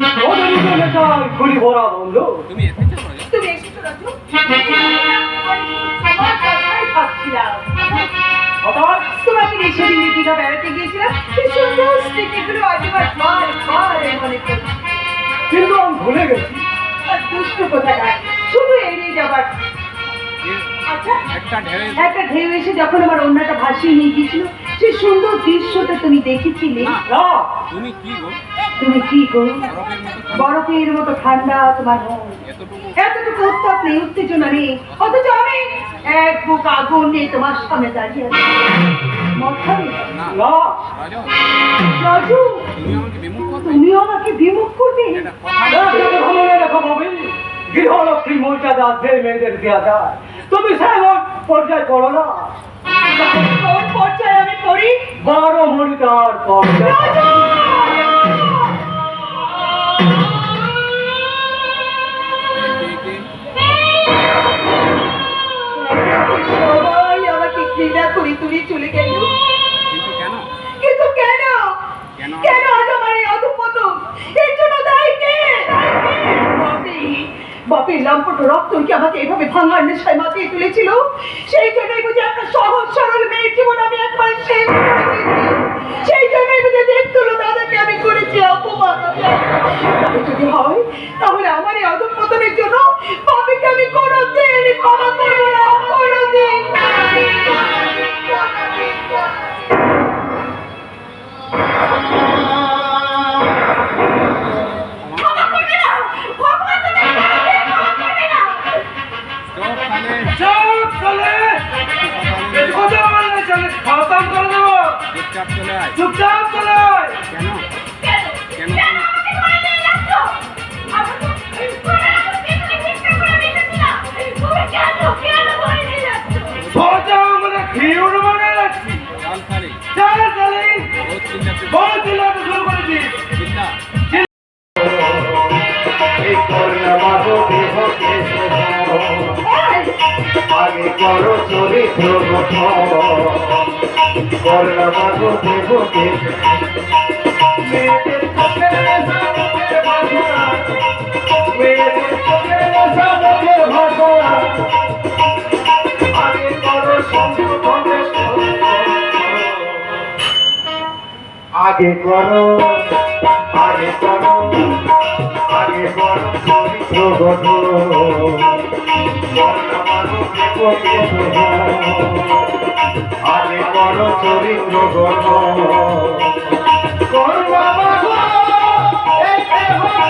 ওদের জন্য চাই খুলি ভরা বন্ধ। তুমি এসেছো? তুমি এসেছো রাজু? আমার কথাই ভাবছিলাম। হঠাৎ তোমাকে নিয়ে সেদিন দীঘা বেড়াতে গিয়েছিলাম, কি সুন্দর স্মৃতিগুলো আজ আমার বারবার মনে পড়ছে। কিন্তু আমি ভুলে গেছি। আর দুষ্টু কোথাকার, শুধু এড়িয়ে যাবার। আচ্ছা, একটা ঢেউ এসে যখন আমার অন্যটা ভাসিয়ে নিয়ে গিয়েছিল, সেই সুন্দর দৃশ্যটা তুমি দেখেছিলে? না, তুমি কি গো? তুমি কি গো? বরফের মতো বরফের মতো ঠান্ডা তোমার মন, এতটুকু উত্তাপ নেই, উত্তেজনা নেই, অথচ আমি এক বুক আগুন নিয়ে তোমার সামনে দাঁড়িয়ে আছি। মদ খাবে? না না, রাজা, রাজু, তুমি আমাকে বিমুখ করবে? তুমিও আমাকে বিমুখ করবে? এটা কথা না, তোকে ভালো রেখো ববি। গৃহলক্ষ্মীর মর্যাদা যে মেয়েদের দেওয়া যায়, তুমি সেমন পর্যায় করো না। কোন পর্যায়ে আমি পড়ি? 12 মরিদার পর্যায়। সবাই আমাকে ঘৃণা করে তুলে চলে গেল, কিন্তু কেন? কিন্তু কেন? কেন? কেন আজ আমার এই অধঃপতন? এর জন্য দায়ী কে? বাপের লম্পট রক্ত কি আমাকে এভাবে ভাঙার নেশায় মাতিয়ে তুলেছিল? সেই জন্যই বুঝি একটা সহজ সরল মেয়ের জীবন আমি একবার শেষ করে দিয়েছি। সেই জন্যই বুঝি দেখতুলো দাদাকে আমি করেছি অপমান। তাই যদি হয়, তাহলে আমার এই অধঃপতনের জন্য বাপকে আমি কোনোদিন ক্ষমা করবো না, কোনোদিন। চুপ, তাহলে চুপচাপ চলে আয়। চুপচাপ চলে আয়। কেন? কেন? সোজা আমরা ঘিউর মানে রাখছি। চল সারি, চল চলে। বহুত চিল্লাতে বহুত চিল্লাতে শুরু করেছিস। চিল্লা। এই করোনা মাগো দেহকে আগে করো চরিত্র গঠন। করোনা মাগো দেহকে মেয়েদের চোখের নেশা মুখের ভাষা, মেয়েদের চোখের নেশা মুখের ভাষা। আগে করো সংশোধনে আগে করো, আগে করো, আগে করো চরিত্র গঠন। আগে করো চরিত্র গঠন। করো বাবা গো, এই দেহকে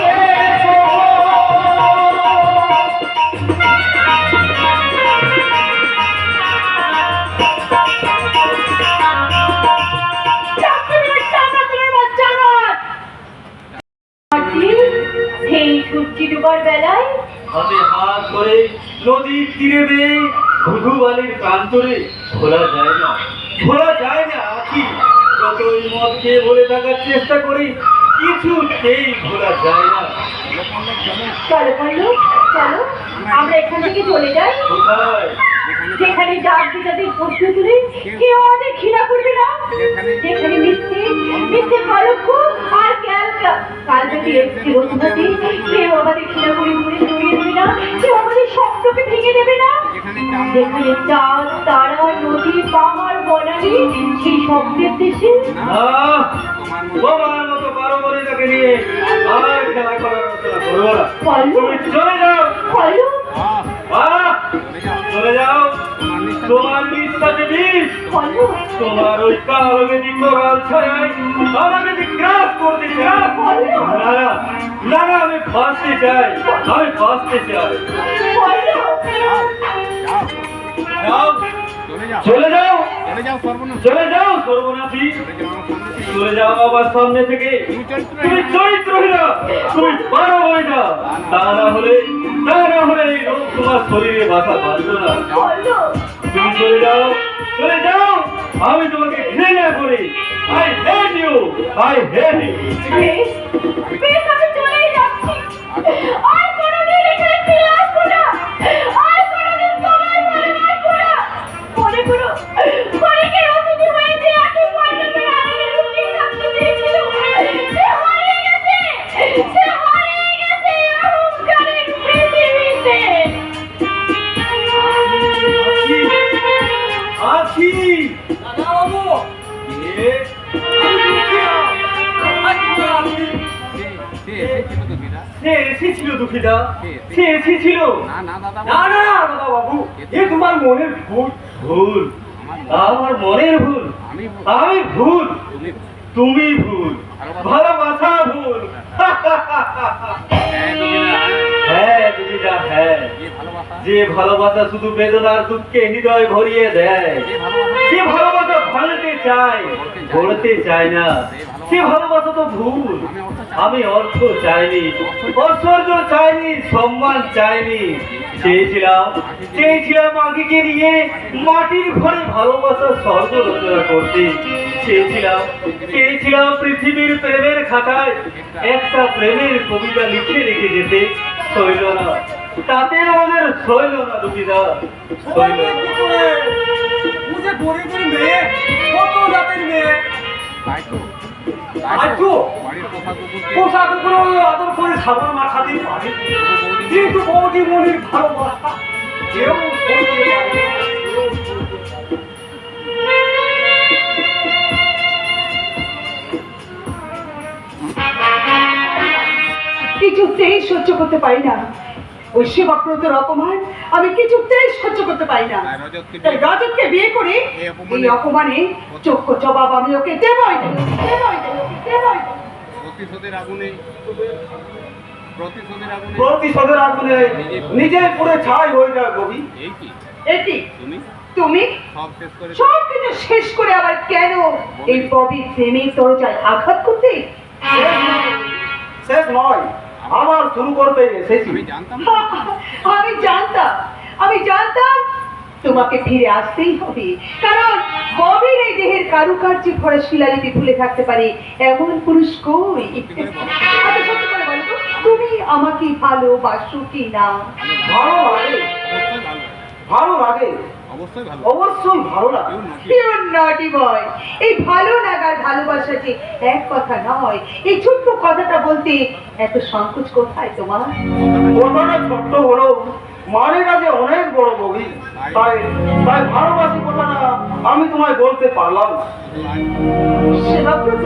সেই সূর্যি ডুবার বেলায় হাতে হাত করে নদীর তীরে বেয়ে ঘুঘু বালির প্রান্তরে ভোলা যায় না, ভোলা যায় না আখি। যতই মদ খেয়ে ভরে থাকার চেষ্টা করি, কিছুতেই ভোলা যায় না। চলো বললো, চলো আমরা এখান থেকে চলে যাই, কোথায়? যেখানে জাতি জাতির প্রশ্ন তুলে কেউ আমাদের ঘৃণা করবে না, যেখানে মিথ্যে মিথ্যে কলঙ্ক আর কালবেটি চিরস্থায়ী কেউ আমাদের ঘৃণা করে ঘুরে জড়িয়ে দেবে না, কেউ আমাদের স্বপ্নকে ভেঙে দেবে না, যেখানে চাঁদ তারা নদী পাহাড় বনানী সেই স্বপ্নের দেশে। তোমার মতো বারো মরিটাকে নিয়ে আর খেলা করার আলোচনা করবো না। তুমি চলে যাও, বলো চলে যাও। তোমার নিঃশ্বাসে বিষ, বলো তোমার ওই কালো মেদি করাল ছায় আমাকে গ্রাস করতে চাই। না না, আমি বাঁচতে চাই, আমি বাঁচতে চাই। যাও, চলে যাও, চলে যাও সর্বনাশী, চলে যাও আমার সামনে থেকে। তুমি চরিত্রহীনা, তুমি পারো না। তা না হলে এই রোগ তোমার শরীরে বাসা বাঁধবে না। তুমি চলে যাও, চলে যাও। আমি তোমাকে ঘৃণা করি। I hate you, I hate you. বেশ, আমি চলেই যাচ্ছি, আর কোনোদিন এখানে ফিরে আসবো না, আর কোনোদিন তোমার মনে রাখবো না। মনে করো অনেকের অতিথি হয়েছে, একই পল্লবের আড়ালে লুকিয়ে থাকতে চেয়েছিল, সে হারিয়ে গেছে, সে সে এসেছিল তো কিনা? সে এসেছিল দুঃখিতা, কে? সে এসেছিল। না না দাদা না না না দাদা বাবু, এ তোমার মনের ভুল। ভুল আমার মনের ভুল। আমি ভুল। আমি ভুল, তুমি ভুল। তুমি ভুল, ভালোবাসা ভুল। হ্যাঁ দুঃখিতা, হ্যাঁ দুঃখিতা, হ্যাঁ। যে ভালোবাসা, যে ভালোবাসা শুধু বেদনার দুঃখে হৃদয় ভরিয়ে দেয়, যে ভালোবাসা যে ভালোবাসা ভাঙতে চায়, গড়তে চায় না, সে ভালোবাসা তো ভুল। আমি অর্থ চাইনি, ঐশ্বর্য চাইনি, সম্মান চাইনি। চেয়েছিলাম আগেকে নিয়ে মাটির ঘরে ভালোবাসার স্বর্গ রচনা করতে। চেয়েছিলাম পৃথিবীর প্রেমের খাতায় একটা প্রেমের কবিতা লিখে রেখে যেতে। সইল না, তাতে আমাদের সইল না দুঃখিতা, সইল না। মুঝে গরিবের মেয়ে, কত জাতের মেয়ে, তাই তো তাই তো বাড়ির পোষা কুকুরকে পোশাক উপরে আদর করে সাবান মাখা দিয়ে পারে, কিন্তু বৌদি মনির ভালোবাসা কেউ সইতে পারে না। কিছুতেই সহ্য করতে পারি না ওই সেবাব্রতের অপমান। আমি কিছুতেই সহ্য করতে পারি না। আর রজতকে তাই রজতকে বিয়ে করে এই অপমানে চক্ষু জবাব আমি ওকে দেবই দেব, দেবই দেব, দেবই দেব। প্রতিশোধের আগুনে প্রতিশোধের আগুনে নিজে পুড়ে ছাই হয়ে যায় কবি। এই কি এটি তুমি তুমি সব শেষ করে সব কিছু শেষ করে আবার কেন এই ববি প্রেমের দরজায় আঘাত করতে? শেষ নয়, আবার শুরু করতে এসেছি। আমি জানতাম আমি জানতাম তোমাকে ফিরে আসতেই হবে, কারণ ববির এই দেহের কারুকার্য ভরা শিলালিপি ভুলে থাকতে পারে এমন পুরুষ কই? আচ্ছা, সত্যি করে বলো তো, তুমি আমাকে ভালোবাসো কি না? ভালো লাগে, ভালো লাগে, অবশ্যই ভালো, অবশ্যই ভালো লাগে। You naughty boy! এই ভালো লাগার ভালোবাসা যে এক কথা নয়, এই ছোট্ট কথাটা বলতে এত সংকোচ কোথায় তোমার? কথাটা ছোট্ট হলো মানেটা যে অনেক বড় কবি। তাই তাই ভালোবাসি কথাটা আমি তোমায় বলতে পারলাম না। সেবাব্রত,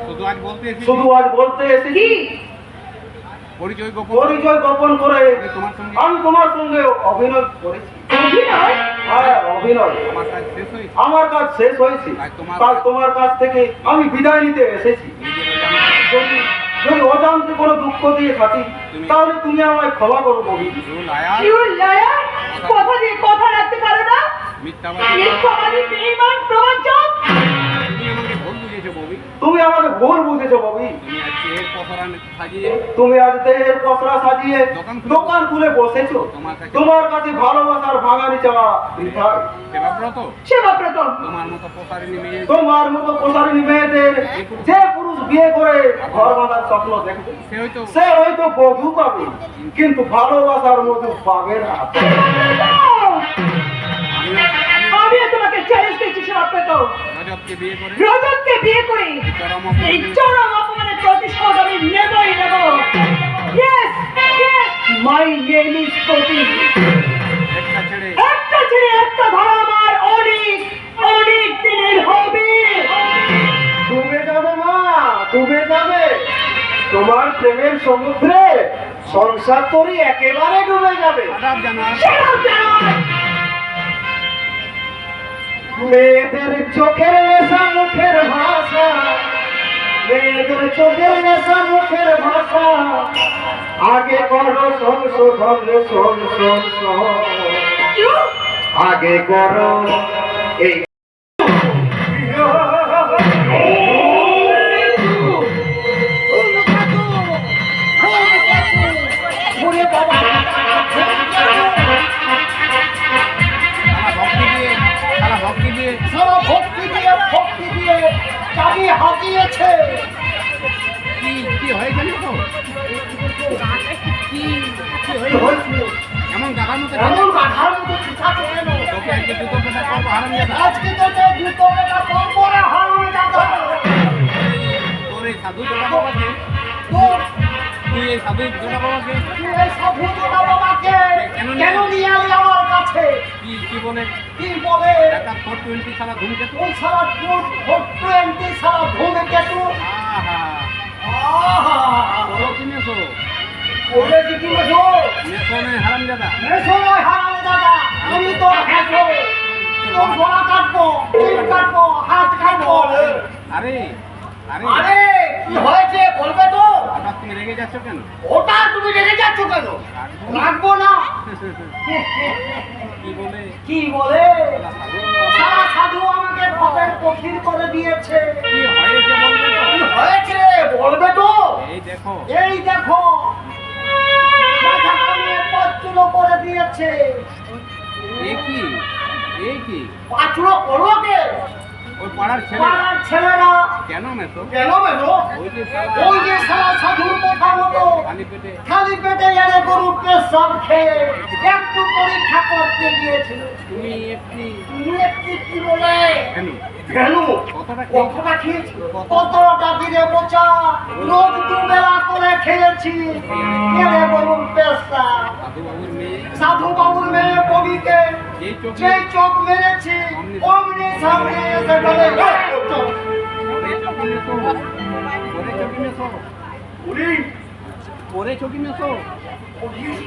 শুধু আজ বলতে এসেছি, শুধু আজ বলতে এসেছি কি? পরিচয় পরিচয় গোপন করে তোমার সঙ্গে আমি তোমার সঙ্গে অভিনয় করেছি। অভিনয়? হ্যাঁ, অভিনয়। আমার কাজ শেষ হয়েছে। আমার কাজ শেষ হয়েছে, তাই তোমার কাছ থেকে আমি বিদায় নিতে এসেছি। যদি যদি অজান্তে কোনো দুঃখ দিয়ে থাকি তাহলে তুমি আমায় ক্ষমা করো কবি। You liar! কথা দিয়ে কথা রাখতে পারো না? মিথ্যাবাদী, মিথ্যাবাদী, বেঈমান, প্রবঞ্চক! তুমি আমাকে ভুল বুঝেছো ববি। তুমি আমাকে ভুল বুঝেছো ববি। তুমি আজকে এর পসরা সাজিয়ে তুমি আজ দেহের পসরা সাজিয়ে দোকান খুলে বসেছো। তোমার কাছে ভালোবাসার ভাঙানি চাওয়া বৃথায়। সেবাব্রত, সেবাব্রত, তোমার মতো প্রসারিণী মেয়ে তোমার মতো প্রসারিণী মেয়েদের যে পুরুষ বিয়ে করে ঘর বাঁধার স্বপ্ন দেখবে সে হয়তো বধূ পাবে, কিন্তু ভালোবাসার মধু পাবে না। আমিও তোমাকে চ্যালেঞ্জ দিচ্ছি সেবাব্রত। রজতকে বিয়ে করে রজতকে বিয়ে করে এই চরম অপমানের প্রতিশোধ আমি নেবই নেব। Yes, yes, my name is Kopi. একটা ছেড়ে একটা ছেড়ে একটা ধরা আমার অনেক অনেক দিনের হবে। ডুবে যাবে মা, ডুবে যাবে তোমার প্রেমের সমুদ্রে। সংসার তোরই একেবারে ডুবে যাবে। খারাপ জানা সেরাও জানাই। মেয়েদের চোখের নেশা মুখের ভাষা, মেয়েদের চোখের নেশা মুখের ভাষা, আগে করো সংশোধন সংশোধন, আগে করো এই ভক্তি দিয়ে সারা ভক্তি দিয়ে তাকে হাতিয়েছে। কি কি হয়েছে তো কি এমন গাধার মতো এমন গাধার মতো চিৎকার কেন? তোকে আজকে জুতো পেটা করবো হারামিয়াদা। আজকে তোকে জুতো পেটা করবো না হারামিয়াদা। তোর এই সাধু জোড়া বাবাকে, তুই এই সাধু জোড়া বাবাকে তুই এই সাধু জোড়া বাবাকে কেন নিয়ে আলি আমার কাছে? কি বলে কি বলে? একটা 420 সালা ধুমকেতু। ওই সারা 420 সারা ধুমকেতু। আহা আহা, তোর গলা কাটবো, জিভ কাটবো, হাত কাটবো। আরে আরে আরে কি হয়েছে বলবে তো? হঠাৎ তুমি রেগে যাচ্ছ কেন? ওটা তুমি রেখে যাচ্ছ কেন? রাখবো না। কি বলে? কি বলে? সালা সাধু, সারা সাধু আমাকে পথের কঠিন করে দিয়েছে। কি হয়েছে বলবে তো? কি হয়েছে বলবে তো? এই দেখো, এই দেখো, মাথা কামিয়ে পাঁচচুলো করে দিয়েছে। এ কি? এ কি? পাঁচচুলো করলো কে? ওই পাড়ার ছেলে পাড়ার ছেলেরা। কেন মেতো? কেন বেরো? ওই যে শালা ওই যে সারা সাধুর কথা মতো খালি পেটে খালি পেটে এনে গরুর পেশাব খেয়ে একটু পরীক্ষা করতে গিয়েছিল। তুমি একটি তুমি একটি কি বলে? কেন? কেন? কতটা কতটা খেয়েছিল? কতটা দিনে বোঝা? রোজ দুবেলা করে খেয়েছি এনে গরুর পেশাব। সাধু বাবুর মেয়ে সাধু বাবুর মেয়ে ববিকে যেই চোখ যেই চোখ মেরেছি অমনি সামনে এসে বলে পরে চকি মেশো, পরে চকি মেশো, উনি পরে চকি মেশো।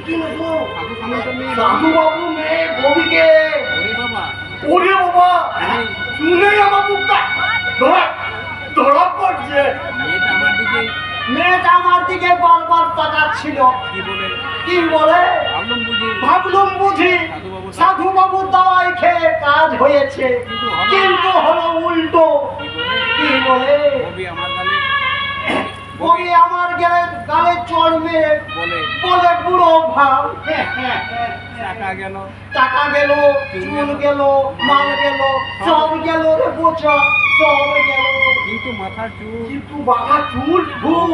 কি হলো? সাধু সামন্ত মেয়ে সাধু বাবু মেয়ে ববিকে ওরে বাবা, ওরে বাবা শুনে আমার বুকটা ধরা পড়ছে। মেয়েটা আমার দিকে মেয়েটা আমার দিকে বারবার তাকাচ্ছিল। কি বলে? কি বলে? ভাবলাম বুঝি ভাবলুম বুঝি সাধু বাবু দাওয়াই খেয়ে কাজ হয়েছে, কিন্তু হলো উল্টো। কি বলে? কি বলে? কবি আমার গালে ওই আমার গালে চড় মেরে বলে বলে বুড়ো ভাব। টাকা গেল, টাকা গেল, চুল গেল, মাল গেল, সব গেল রে বোঝা, সব গেল। কিন্তু মাথার চুল কিন্তু বাবা চুল ভুল,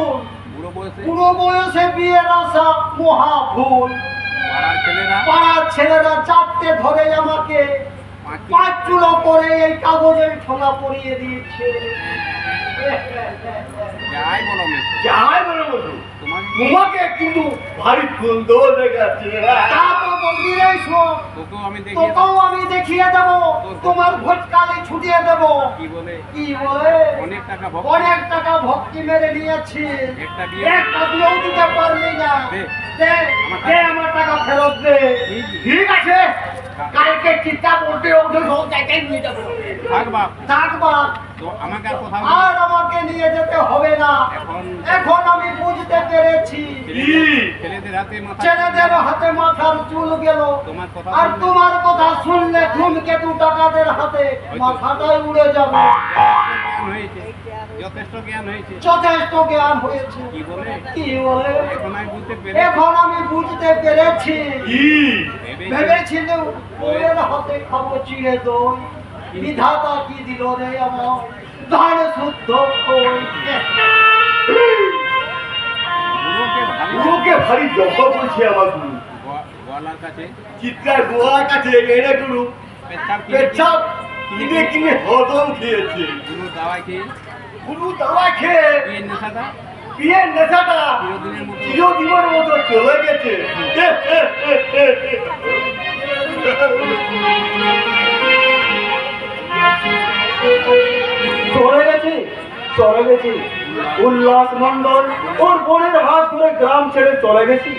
বুড়ো বয়সে পুরো বয়সে বিয়ের আশা মহা ভুল। পাড়ার ছেলেরা পাড়ার ছেলেরা চাপতে ধরে আমাকে পাঁচ চুলো করে এই কাগজের ঠোঙা পরিয়ে দিয়েছে। যাই বলো মেশো, যাই বলে বলুন, তোমাকে তোমাকে কিন্তু ভারী সুন্দর দেখাচ্ছে। তা তো বলবি রে শোন, তোকেও আমি দেখিয়ে তোকেও আমি দেখিয়ে দেবো, তোমার ভোটকালি ছুটিয়ে দেবো। কি বলে? কি বলে? অনেক টাকা ভক্ত, অনেক টাকা ভক্তি মেরে নিয়েছি, একটা বিয়ে একটা দিয়েও দিতে পারলি না। দে। দে, দে আমার টাকা ফেরত দে। ঠিক আছে, কালকে চিন্তা করতে ওকে সব জায়গায় নিয়ে যাবো। থাক বাপ, থাক বাপ, তো আমাকে আর কোথাও আর আমাকে নিয়ে যেতে হবে না। এখন আমি বুঝতে পেরেছি ছেলেদের হাতে মাথা ছেলেদের হাতে মাথার চুল গেল, তোমার কথা আর শুনলে তোমার কথা শুনলে ধূমকেতু টাকাদের হাতে মাথাটাই উড়ে যাবে। জ্ঞান হয়েছে, যথেষ্ট জ্ঞান হয়েছে। যথেষ্ট জ্ঞান হয়েছে। কি বলে? কি বলে? এখন আমি বুঝতে পেরেছি এখন আমি বুঝতে পেরেছি। ভেবেছি ভেবেছিল ওদের হাতে খাবো চিড়ে দই, বিধাতা কি দিল রে আমার ধান শুদ্ধ খই। বুড়োকে ভারী ভারী জব্দ করছে আমার গুরু। গলার কাছে চিৎকার গোয়ার কাছে এনে গুরু পেচ্ছাপ পেচ্ছাপ কিনে কিনে হজম খেয়েছে। গুরু দাওয়াই খেয়ে গুরু দাওয়া খেয়ে বিয়ের নেশাটা বিয়ের নেশাটা চিরদিনের মতো চিরজীবনের মতো চলে গেছে। চলে গেছে, চলে গেছে। উল্লাস মন্ডল ওর বোনের হাত ধরে গ্রাম ছেড়ে চলে গেছি।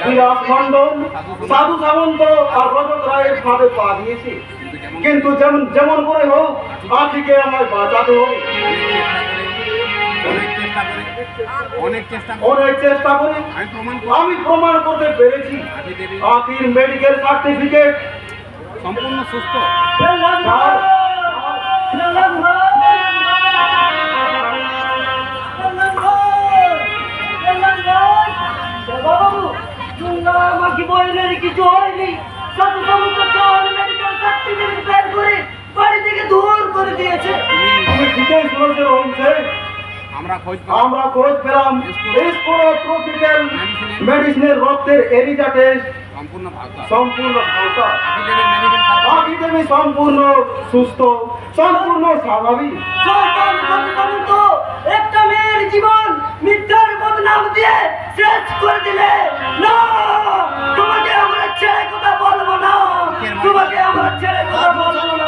বিলাস মন্ডল সাধু সামন্ত আর রজত রায়ের ফাঁদে পা দিয়েছে। কিন্তু যেমন যেমন করে হোক আখিকে আমায় বাঁচাতে হবে। অনেক চেষ্টা করে অনেক চেষ্টা করে আমি প্রমাণ করতে পেরেছি আখির মেডিকেল সার্টিফিকেট সম্পূর্ণ সুস্থ। আমাকে বললেন কিছু হয়নি, সাধু সমুদ্র চল মেডিকেল সার্টিফিকেট বের করে বাড়ি থেকে দূর করে দিয়েছে। তুমি ঠিকই শুনেছো রহিম শেখ। আমরা খোঁজ পেলাম ট্রপিক্যাল মেডিসিনের রক্তের এরিজা টেস্ট সম্পূর্ণ ভাষা সম্পূর্ণ ভাষা মেডিকেল বাকি তুমি সম্পূর্ণ সুস্থ, সম্পূর্ণ স্বাভাবিক। শয়তান সাধু সমুদ্র একটা মেয়ের জীবন মিথ্যার বদনাম দিয়ে শেষ করে দিলে। না, তোমাকে আমরা ছেড়ে কথা বলবো না, তোমাকে আমরা ছেড়ে কথা বলবো না।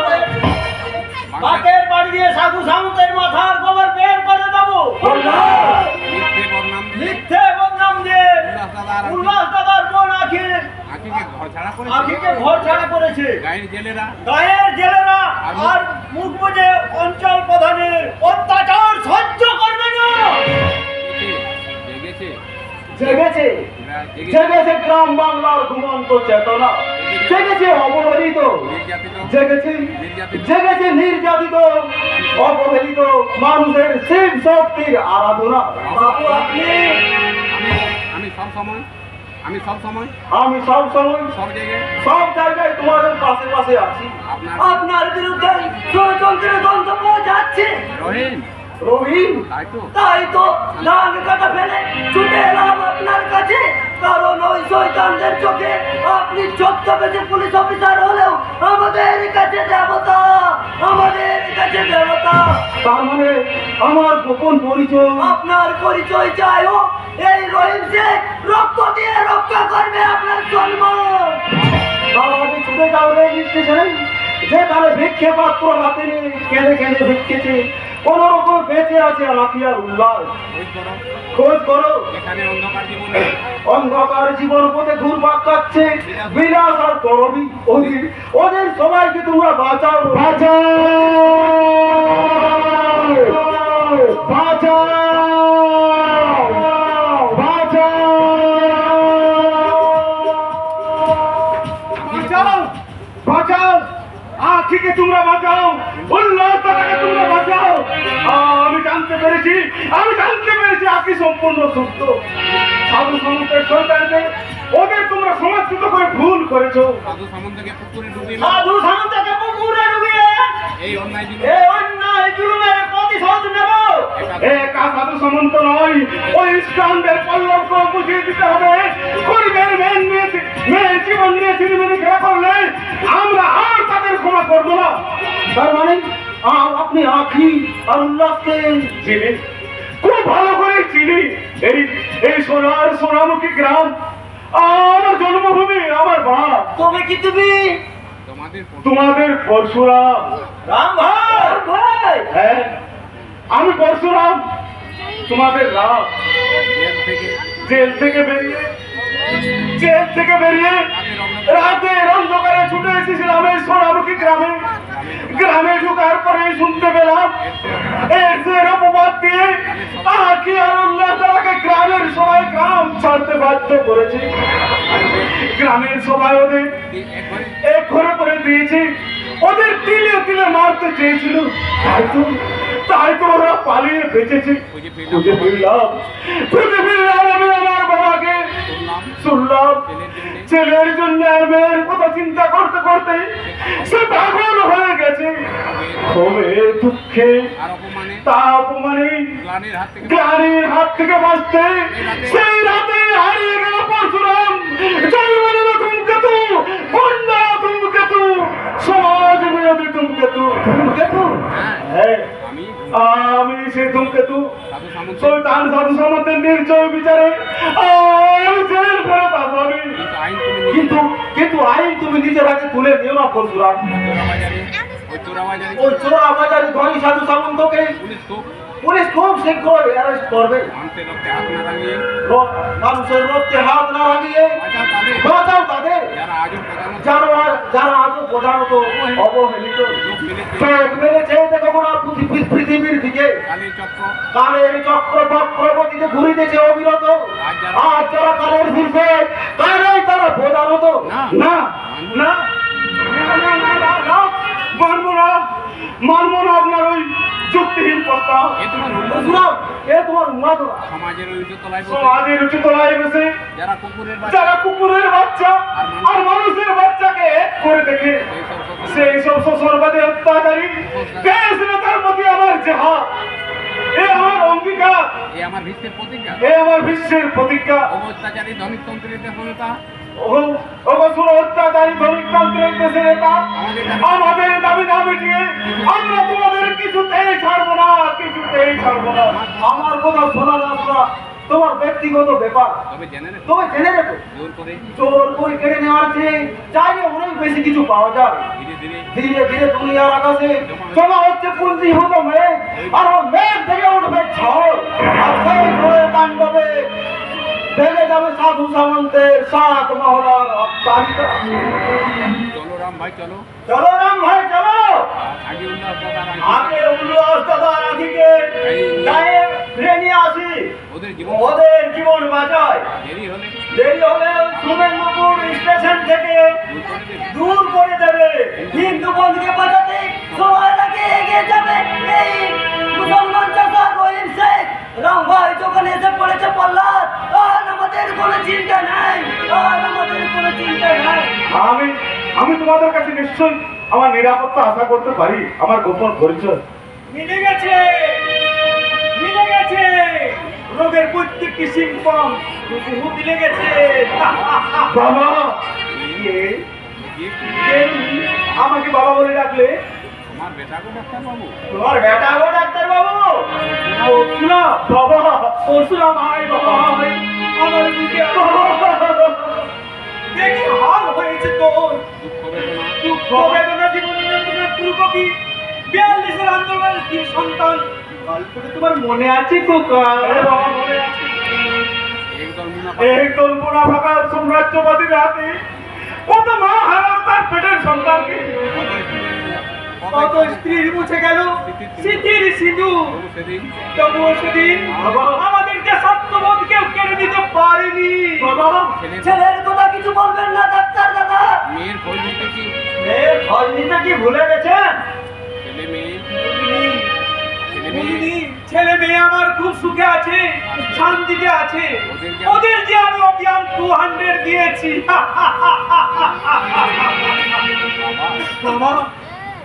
বাকের বাড়ি দিয়ে সাধু সামন্তের মাথার গোবর বের করে দেবো। মিথ্যে বদনাম দিয়ে মিথ্যে বদনাম দিয়ে উল্লাস দাদার উল্লাস দাদার বোন আখি আঁকিকে ঘর ছাড়া করেছে আখিকে ঘর ছাড়া করেছে গায়ের জেলেরা গায়ের জেলেরা আর মুখ বুঝে অঞ্চল প্রধানের অত্যাচার সহ্য করবে না। জেগেছে জেগেছে এরা জেগেছে জেগেছে গ্রাম বাংলার ঘুমন্ত চেতনা, জেগেছে অবহেলিত, নির্যাতিত জেগেছে জেগেছে নির্যাতিত অবহেলিত মানুষের শিব শক্তির আরাধনা। বাবু আপনি আমি সব সময় আমি সব সময় সব জায়গায় সব জায়গায় তোমাদের পাশে পাশে আছি। আপনার আপনার বিরুদ্ধে ষড়যন্ত্রের গন্ধ পাওয়া যাচ্ছে। রহিম রহিম তাই তো তাই তো ডাল কাটা ফেলে ছুটে এলাম আপনার কাছে, কারণ ওই শয়তানদের চোখে আপনি ছদ্মবেশে পুলিশ অফিসার হলেও আমাদের কাছে দেবতা, আমাদের কাছে দেবতা। তার মানে আমার গোপন পরিচয় আপনার পরিচয় চাই হোক, এই রহিম শেখ রক্ত দিয়ে রক্ষা করবে আপনার সম্মান। তার আগে ছুটে যাও রেল স্টেশনে, যেখানে ভিক্ষে পাত্র হাতে নিয়ে কেঁদে কেঁদে ভিক্ষেছে, কোন রকম বেঁচে আছে লাখিয়ার উল্লাস। খোঁজ করো, এখানে অন্ধকার জীবনে অন্ধকার জীবন পথে ঘুরপাক কাটছে বিলাস আর করবি, ওদের সবাইকে তোমরা বাঁচাও, বাঁচাও, বাঁচাও, বাঁচাও, বাঁচাও, আখিকে তোমরা বাঁচাও, উল্লাসটাকে তোমরা বাঁচাও। আমি জানতে পেরেছি আখি সম্পূর্ণ সুস্থ। সাধু সমুদ্রের সরকারকে ওদের তোমরা সমাজচ্যুত করে ভুল করেছো। সাধু সামন্তকে পুকুরে ডুবিয়ে সাধু সামন্তকে পুকুরে ডুবিয়ে এই অন্যায় জীবন এই অন্যায় জুলুমের প্রতিশোধ নেব। একা সাধু সামন্ত নয়, ওই ইসলামদের পল্লবকে বুঝিয়ে দিতে হবে। গরিবের মেয়ে জীবন নিয়ে চিরমিনি খেলা করলে আমরা আর তাদের ক্ষমা করবো না। তার মানে আপনি আখি আর উল্লাসকে চিনি, খুব ভালো করে চিনি। এই সোনামুখী গ্রাম আমার জন্মভূমি, আমার বাপ। তবে কি তুমি তোমাদের পরশুরাম। রাম ভাই ভাই? হ্যাঁ, আমি পরশুরাম, তোমাদের রাম। জেল থেকে জেল থেকে বেরিয়ে রাতের অন্ধকারে ছুটে এসেছিলাম এই সোনামুখী গ্রামে। গ্রামে ঢোকার পরে শুনতে পেলাম এর অপবাদ দিয়ে আখি আর উল্লাস তারাকে গ্রামের সবাই গ্রাম ছাড়তে বাধ্য করেছে। গ্রামের সবাই ওদের এক ঘরে করে দিয়েছে, ওদের তিলে তিলে মারতে চেয়েছিল। তাই তো ওরা পালিয়ে বেঁচেছে। খুঁজে ফিরলাম আমি আমার বাবাকে। শুনলাম ছেলের জন্য আর মেয়ের কথা চিন্তা করতে করতে সে পাগল হয়ে গেছে। ক্ষোভে দুঃখে তা অপমানে গ্লানির হাত থেকে বাঁচতে সেই রাতে হারিয়ে গেল পরশুরাম। জন্মের ধূমকেতু, কন্যা ধূমকেতু, সমাজ বিরোধী ধূমকেতু। হ্যাঁ, আমি সেই ধূমকেতু সুলতান সাধু সামন্তের নির্জয় বিচারে আমি জেল ফেরত আসামি। কিন্তু আইন তুমি নিজের হাতে তুলে নিও না পরশুরাম। ওই চোরা বাজারে ধনী সাধু সামন্তকে পুলিশ খুব শীঘ্র অ্যারেস্ট করবে। মানুষের রক্তে হাত না লাগিয়ে বাঁচাও তাদের যারা আজও প্রধানত অবহেলিত। চোখ মেরেছে দেখো না পৃথিবীর দিকে, কালের চক্র চক্রবর্তীতে ঘুরিতেছে অবিরত। আর যারা কালের ঘুরছে তারাই তারা প্রধানত। না না মানব না আপনার ওই যুক্তিহীন প্রস্তাব। তোমার সমাজের উঁচু তলায় বসে যারা কুকুরের বাচ্চা আর মানুষের বাচ্চাকে এক করে দেখে সেই সব সর্বাদে অত্যাচারী দেশ নেতার প্রতি আমার জেহাদ, এ আমার অঙ্গীকার, এ আমার বিশ্বের প্রতিজ্ঞা। অত্যাচারী ধনিকতন্ত্রের দেশনেতা অত্যাচারী ধনিকতন্ত্রের দেশের নেতা, আমাদের দাবি না মিটিয়ে আমরা তোমাদের কিছুতেই ছাড়বো না, কিছুতেই ছাড়বো না। আমার কথা শোনা না শোনা তোমার ব্যক্তিগত ব্যাপার, তবে জেনে রেখো জোর করে কেড়ে নেওয়ার চেয়ে চাইলে অনেক বেশি কিছু পাওয়া যায়। ধীরে ধীরে দুনিয়ার আকাশে জমা হচ্ছে পুঞ্জীভূত মেঘ, আর মেঘ থেকে উঠবে ঝড়, আর সেই ঝড়ের তাণ্ডবে ভেঙে যাবে হবে সাধু সামন্তের সাত মহলার অট্টালিকা। চলো রাম ভাই চলো। চলো রাম ভাই চলো। আগে উল্লাস দাদা আগে উল্লাস দাদা রাখিকে গায়ে ফিরে নিয়ে আসি। ওদের জীবন বাঁচায়। দেরি হলে সুমেন্দ্রপুর স্টেশন থেকে দূর করে দেবে। হিন্দু বন্ধুকে বাঁচাতে সবার আগে এগিয়ে যাবে এই মুসলমান চাচা রহিম শেখ। রাম ভাই যখন এসে পড়েছে প্রহ্লাদ, আর আমাদের কোনো চিন্তা নাই, আর আমাদের কোনো চিন্তা নাই। আমি তোমাদের কাছে নিশ্চয়ই আমার নিরাপত্তা আশা করতে পারি। আমার গোপন পরিচয় মিলে গেছে, মিলে গেছে। রোগের প্রত্যেকটি সিম্পটম মিলে গেছে। বাবা আমাকে বাবা বলে ডাকলে? আমার বেটা গো ডাক্তার বাবু। তোমার বেটা গো ডাক্তার বাবু? পরশুরাম বাবা, পরশুরাম ভাই বাবা, আমার বুকে দেখি হাল হয়েছে তোর। দুঃখ দুঃখ বেদনা বেদনা জীবন যন্ত্রণার পুরোকপি 42-এর আন্দোলনের বীর সন্তান গল্পটা তোমার মনে আছে কোকা? বাবা মনে আছে। একদম এই কল্পনা ভাঙা সাম্রাজ্যবাদীর হাতে কত মা হারাল তার পেটের সন্তানকে। কত স্ত্রীর মুছে গেল স্মৃতির সিঁদুর। সেদিন তবুও সেদিন আমাদের যে সত্যবোধ কেউ কেড়ে দিতে পারেনি। বাবা ছেলের কথা কিছু বলবেন না ডাক্তার দাদা। মেয়ের খোঁজ নিতে কি মেয়ের খোঁজ নিতে কি ভুলে গেছেন? ছেলে মেয়ে বলিনি, ছেলে মেয়ে আমার খুব সুখে আছে, শান্তিতে আছে। ওদের যে আমি অজ্ঞান 200 দিয়েছি। বাবা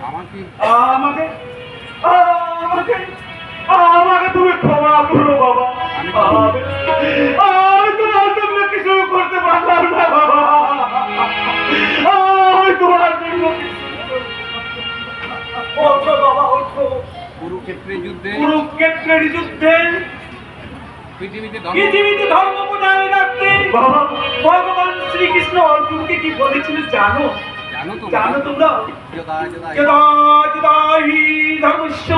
আমাকে আমাকে আমাকে আমাকে তুমি ক্ষমা করো বাবা। আমি তোমার জন্য কিছু করতে পারলাম না বাবা। আমি তোমার জন্য ওঠো বাবা ওঠো। কুরুক্ষেত্রের যুদ্ধে কুরুক্ষেত্রের যুদ্ধে পৃথিবীতে ধর্ম বজায় রাখতে বাবা ভগবান শ্রীকৃষ্ণ অর্জুনকে কি বলেছিল জানো? জানো তোমরা? যদা যদা হি ধর্মস্য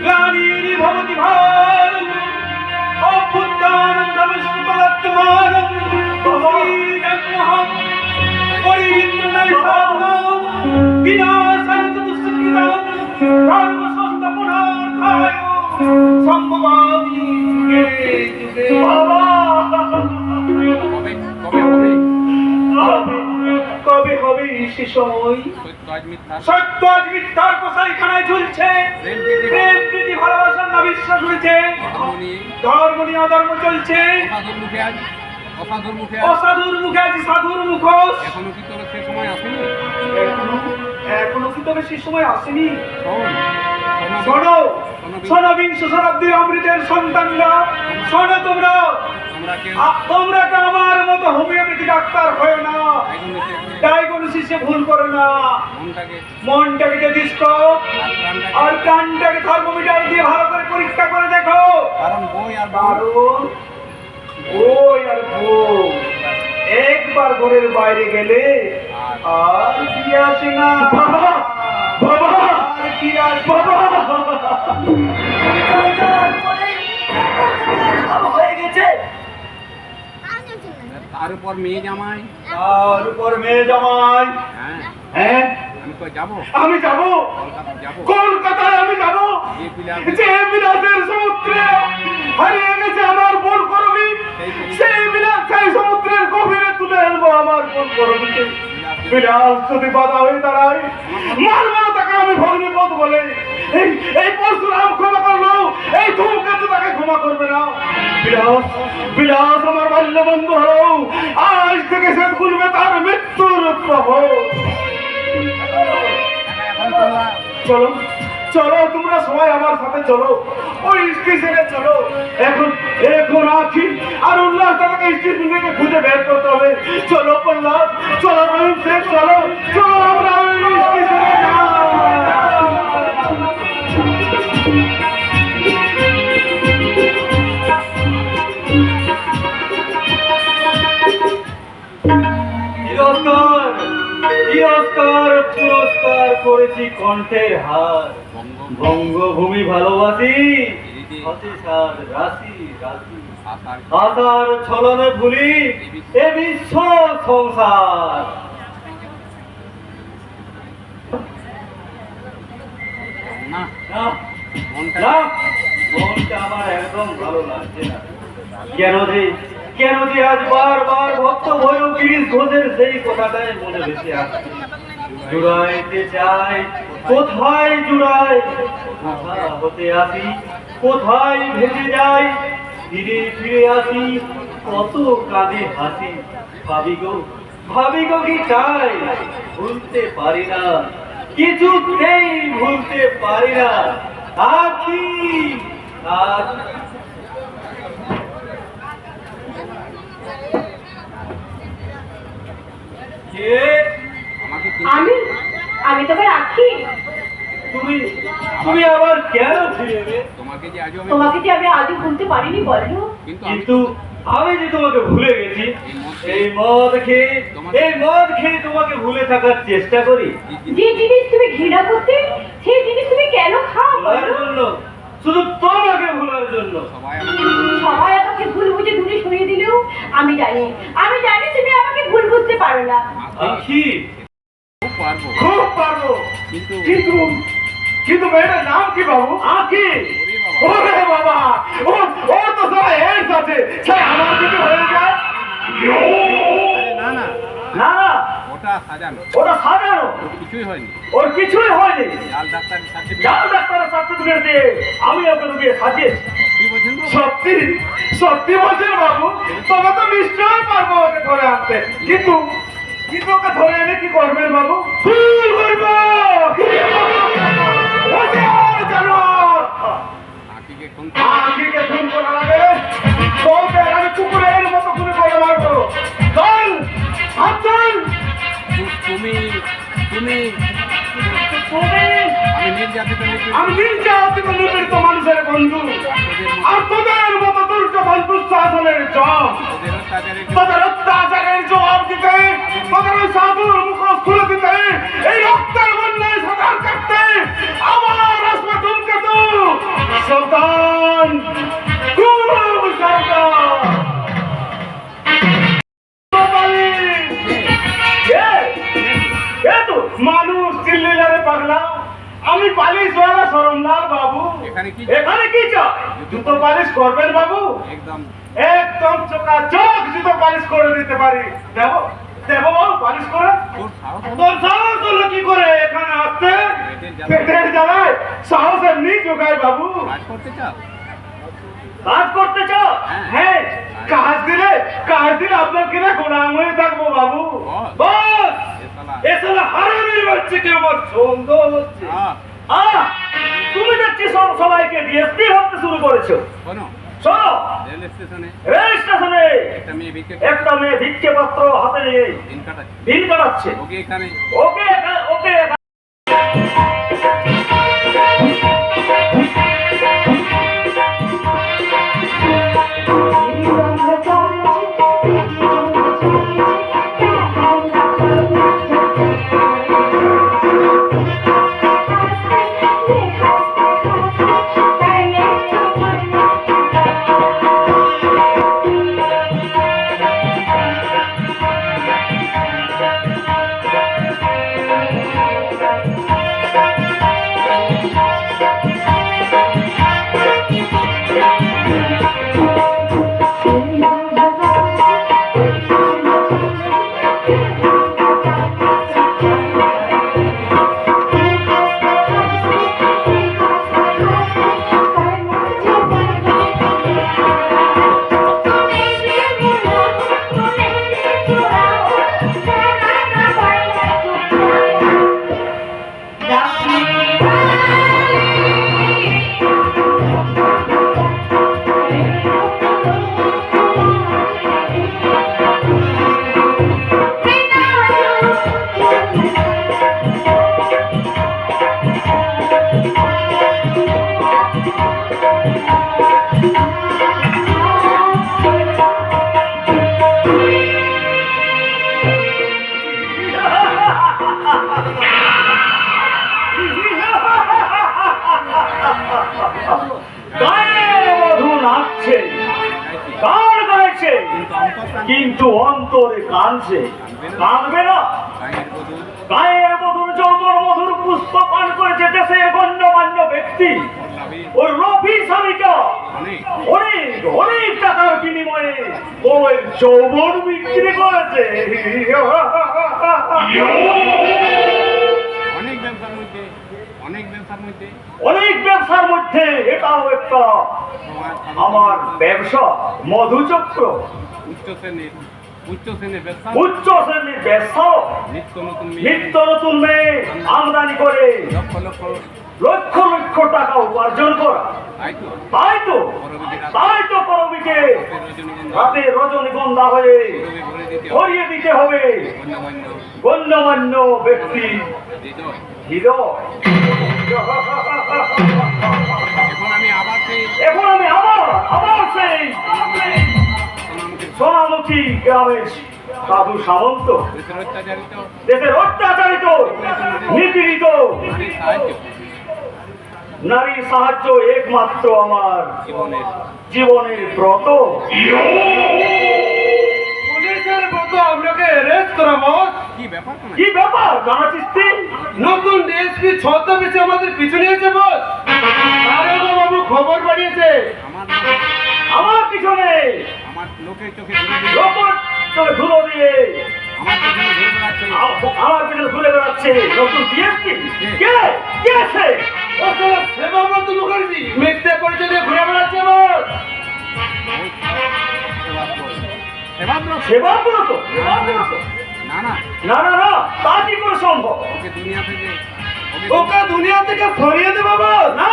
গ্লানির্ভবতি ভারত অভ্যুত্থানম ধর্মস্য পরাত্মানম শ্রীধর্মঃ পরিত্রাণায় বিনাশায় চ দুষ্কৃতাম ধর্ম সংস্থাপনার্থায় সম্ভবামি যুগে যুগে। বাবা কবে কবে হবে কবে হবে সে সময়? সত্য আজ মিথ্যা সত্য আজ মিথ্যার কসাইখানায় ঝুলছে। প্রেম প্রীতি ভালোবাসার না বিশ্বাস হয়েছে। ধর্ম নিয়ে অধর্ম চলছে। অসাধুর মুখে আজ অসাধুর মুখে আজ সাধুর মুখোশ। এখনো কি তোর সে সময় আসেনি? এখনো কি তবে সে সময় আসেনি? শোন শোনো শোনো বিংশ শতাব্দীর অমৃতের সন্তানরা শোনো তোমরা। তোমরা তো আমার মতো হোমিওপ্যাথি ডাক্তার হয় না, ডায়াগনোসিসে ভুল করো না। মনটাকে টেলিস্কোপ আর প্রাণটাকে থার্মোমিটার দিয়ে ভালো করে পরীক্ষা করে দেখো। কারণ বই আর বই আর বউ একবার ঘরের বাইরে গেলে আর ফিরে আসে না। বাবা বাবা আর ফিরে আসে না। হয়ে গেছে। তার উপর মেয়ে জামাই। তার উপর মেয়ে জামাই। হ্যাঁ হ্যাঁ আমি তো যাবো, আমি যাব যাবো কলকাতায়। আমি যাব যে বিলাসের সমুদ্রে হারিয়ে গেছে আমার বোন করবি। সেই বিলাস সেই সমুদ্রের গভীরে তুলে আনবো আমার বোন করবিকে। বিলাস যদি বাধা হয়ে দাঁড়ায় মারবো তাকে আমি ভগ্নিপথ বলে। এই পরশুরাম ক্ষমা করলো, এই ধূমকেতু তাকে ক্ষমা করবে না। বিলাস বিলাস আমার বাল্য বন্ধু হলো, আজ থেকে সে খুলবে তার মৃত্যুর প্রভাব। এখন তোমরা চলো চলো তোমরা সবাই আমার সাথে চলো, ওই স্টেশনে চলো। এখন এখন আছি আর উল্লাস দাদাকে স্টেশন থেকে খুঁজে বের করতে হবে। চলো প্রহ্লাদ, চলো রহিম শেখ, চলো চলো আমরা ওই স্টেশনে তিরস্কার তিরস্কার পুরস্কার করেছি কণ্ঠের হার। বঙ্গভূমি ভালোবাসি অতিসার রাশি রাশি আশার আশার ছলনে ভুলি এ বিশ্ব সংসার। না না মনটা না, মনটা আমার একদম ভালো লাগছে না। কেন যে আজ বারবার ভক্ত ভৈরব গিরিশ ঘোষের সেই কথাটাই মনে ভেসে আসছে। জুড়াইতে চাই কোথায় জুড়াই, কোথা হতে আসি কোথায় ভেসে যাই, ফিরে ফিরে আসি কত কাঁদে হাসি। ভাবি গো কি চাই, ভুলতে পারি না, কিছুতেই ভুলতে পারি না। আখি আখি কে? আমাকে আমি তোমার আখি। তুমি আবার কেন ফিরে এলে? তোমাকে যে আজও তোমাকে যে আমি আজও ভুলতে পারিনি বলো। কিন্তু আমি যে তোমাকে ভুলে গেছি, এই মদ খেয়ে তোমাকে ভুলে থাকার চেষ্টা করি। যে জিনিস তুমি ঘৃণা করতে সেই জিনিস তুমি কেন খাও ভোলার বলো? জন্য, শুধু তোমাকে ভোলার জন্য। সবাই আমাকে ভুল বুঝে দূরে সরিয়ে দিলেও আমি জানি তুমি আমাকে ভুল বুঝতে পারো না। আখি খুব পারবো, খুব পারবো, কিন্তু কিন্তু মেয়েটার নাম কি বাবু? আখি ওরে বাবা, ওরে বাবা, ও তো সারা এর আছে, সে আমার দিকে হয়ে যায়। আরে না না, না না, ওটা সাজানো, ওটা সাজানো, ওর কিছুই হয়নি। ওর কিছুই হয়নি। লাল ডাক্তারের সাথে যাও ডাক্তারের সার্টিফিকেট দিয়ে আমি ওকে রুগিয়ে সাজিয়েছি। কি বলছেন তো? সত্যি সত্যি বলছেন বাবু, তবে তো নিশ্চয়ই পারবো ওকে ধরে আনতে। কিন্তু ওকে ধরে এনে কি করবেন বাবু? কি করবো? ও যে জানোয়ার! আঁকিকে খুন আখিকে খুন করা লাগে, বলতে আমি কুকুরের মতো খুন করে মারবো। চল, হাত চল। তুমি তুমি আমি নির্যাতিত আমি নির্যাতিত নিপীড়িত মানুষের বন্ধু, আর তোদের মতো দুর্যোধন দুঃশাসনের জম। ওদের অত্যাচারের তোদের অত্যাচারের জবাব দিতে, তোদের ওই সাধুর মুখোশ খুলে দিতে, এই রক্তের বন্যায় সাঁতার কাটতে আমার আসবে ধূমকেতু। সাবধান, খুব সাবধান। মানুষ চিল্লিলারে পাগলা, আমি পালিশ ওয়ালা সরমদার বাবু। এখানে কি চাই? জুতো পালিশ করবেন বাবু? একদম একদম চোখ জুতো পালিশ করে দিতে পারি। দেবো দেবো বাবু পালিশ করে? তোর সাহস তোর সাহস হলো কি করে এখানে আসতে? পেটের জ্বালায় সাহস এমনি জোগায় বাবু। কাজ করতে চাও? কাজ করতে চাও? হ্যাঁ, কাজ দিলে আপনার কিনা গোলাম হয়ে থাকবো বাবু। বস, এ শালা এসব হারামির বাচ্চা কি আমার সন্দেহ হচ্ছে। আহ, তুমি দেখছি সবাইকে ডিএসপি ভাবতে শুরু করেছো। শোনো, শোনো, রেল স্টেশনে রেল স্টেশনে একটা মেয়ে ভিক্ষে পাত্র হাতে নিয়ে দিন কাটাচ্ছে, দিন কাটাচ্ছে। ওকে এখানে ওকে গান গাইছে কিন্তু অন্তর কিন্তু অন্তরে কাঁদছে, কাঁদবে না? গায়ের বধূ গায়ের মধুর যৌবন মধুর পুষ্প পান করেছে দেশের গণ্যমান্য ব্যক্তি, লাভে ওর লোভী স্বামীটা অনেক অনেক অনেক টাকার বিনিময়ে ওর যৌবন বিক্রি করেছে। অনেক ব্যবসার মধ্যে অনেক ব্যবসার মধ্যে অনেক ব্যবসার মধ্যে এটাও একটা তোমার আমার ব্যবসা, মধুচক্র। উচ্চ শ্রেণীর ব্যবসা, উচ্চ শ্রেণীর ব্যবসা, নিত্য নতুন মেয়ে, নিত্য নতুন মেয়ে আমদানি করে লক্ষ লক্ষ, লক্ষ লক্ষ টাকা উপার্জন করা। তাই তো তাই তো তাই তো করবিকে রজনীগন্ধা রাতে রজনীগন্ধা হয়ে গৌরবে ভরে দিতে ভরিয়ে দিতে হবে গণ্যমান্য গণ্যমান্য ব্যক্তি হৃদয়। হৃদয়। এখন আমি আবার সেই এখন আমি আবার সেই সোনামুখী সোনামুখী গ্রামের সাধু সামন্ত, দেশের অত্যাচারিত দেশের অত্যাচারিত নিপীড়িত নারীর সাহায্য নারীর সাহায্য একমাত্র আমার জীবনের জীবনের ব্রত। পুলিশের মতো আপনাকে অ্যারেস্ট করা বস। কি ব্যাপার কেন? কি ব্যাপার জানাচ্ছিস তুই? নতুন ডিএসপি ছদ্মবেশে আমাদের পিছু নিয়েছে বস। আরে বাবু খবর পাঠিয়েছে। আমার আমার পিছনে আমার লোকের চোখে ধরে দিয়ে লোকর চোখে ধুলো দিয়ে আমার পেছনে ঘুরে বেড়াচ্ছে আমার পিছনে ঘুরে বেড়াচ্ছে নতুন ডিএসপি। কে কে আছে? ও তো সেবাব্রত মুখার্জি মিথ্যে পরিচয় দিয়ে ঘুরে বেড়াচ্ছে বস। সেবাব্রত? না না না না না, তা কি করে সম্ভব? ওকে দুনিয়া থেকে ওকে দুনিয়া থেকে সরিয়ে দেবো বস। না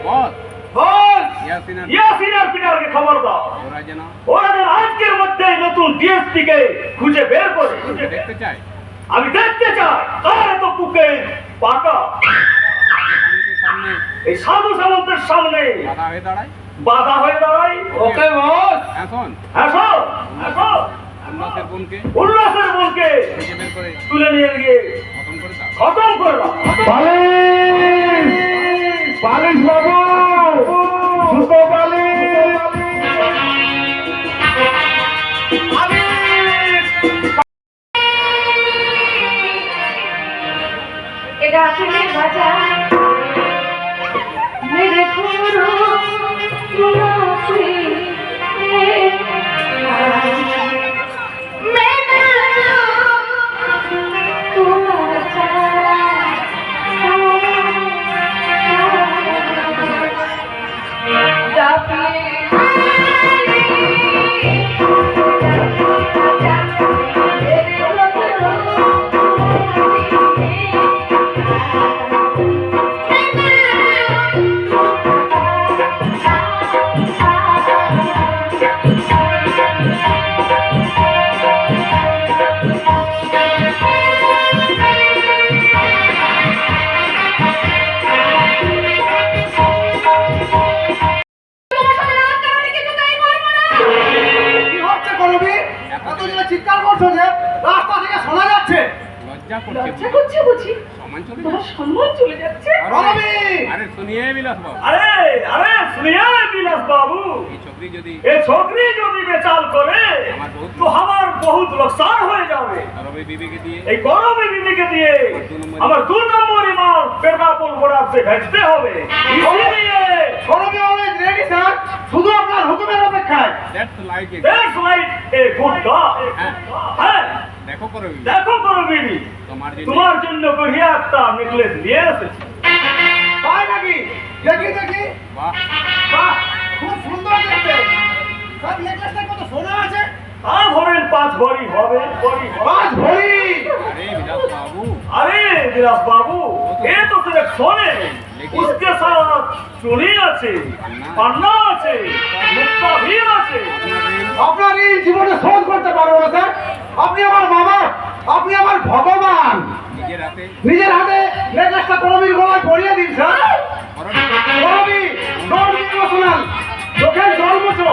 বস বস ইয়াসিনার ইয়াসিনার পিটারকে খবর দাও, ওরা যেন ওরা যেন আজকের মধ্যে নতুন ডিএসপি কে খুঁজে বের করে। দেখতে চায় আমি দেখতে চাই কার এত বুকে পাকা সামনের সামনে এই সাধু সামন্তের সামনে বাধা হয়ে দাঁড়ায়। বাধা হয়ে দাঁড়াই। ওকে বস। এখন আসো আসো, উল্লাসের বোনকে উল্লাসের বলকে খুঁজে বের করে তুলে নিয়ে গিয়ে খতম করে দাও। খতম করলাম। পালিশ বাবু সুতো পালিশ। এটা আসলে বাজা মেরে ঘুরো কি হচ্ছে করবি? এতদিনে চিৎকার করছো যে রাস্তা থেকে শোনা যাচ্ছে। লজ্জা করছে লজ্জা করছে বুঝি? সমান চলে তোমার যাচ্ছে। সম্মান চলে যাচ্ছে। করবি আরে শুনিয়ে বিলাস বাবু আরে আরে শুনিয়া বিলাস বাবু, এই ছবি যদি এ ছোকরি যদি বেচাল করে তো আমার বহুত লোকসান হয়ে যাবে। রবি বিবিকে দিয়ে এই গরমে বিবিকে দিয়ে আমার 2 নম্বরই মাল পেট্রাপোল বোর্ডার সে ভেজতে হবে। ইসলিয়ে করবি অলরেডি রেডি স্যার, শুধু আপনার হুকুমের অপেক্ষায়। That's like a that's like a good dog. হ্যাঁ দেখো করবি দেখো করো বিবি, তোমার জন্য তোমার জন্য বঢ়িয়া একটা নেকলেস নিয়ে এসেছি। তাই নাকি? দেখি দেখি। বাহ বাহ, খুব সুন্দর দেখতে। সব নেকলেসটা কত সোনা আছে? তা ধরেন 5 ভরি হবে। 5 ভরি। আরে বিলাস বাবু अरे विलास बाबू, ये तो सिर्फ सोने, उसके साथ चूड़ी আছে, পান্না আছে, মুক্তা भी আছে। আপনার এই জীবনে শোধ করতে পারবো না স্যার। আপনি আমার বাবা, আপনি আমার ভগবান। নিজের হাতে নিজের হাতে নেকলেসটা করবির গলায় পরিয়ে দিন স্যার। করবি, ডোন্ট বি ইমোশনাল। চোখের জল মুছো,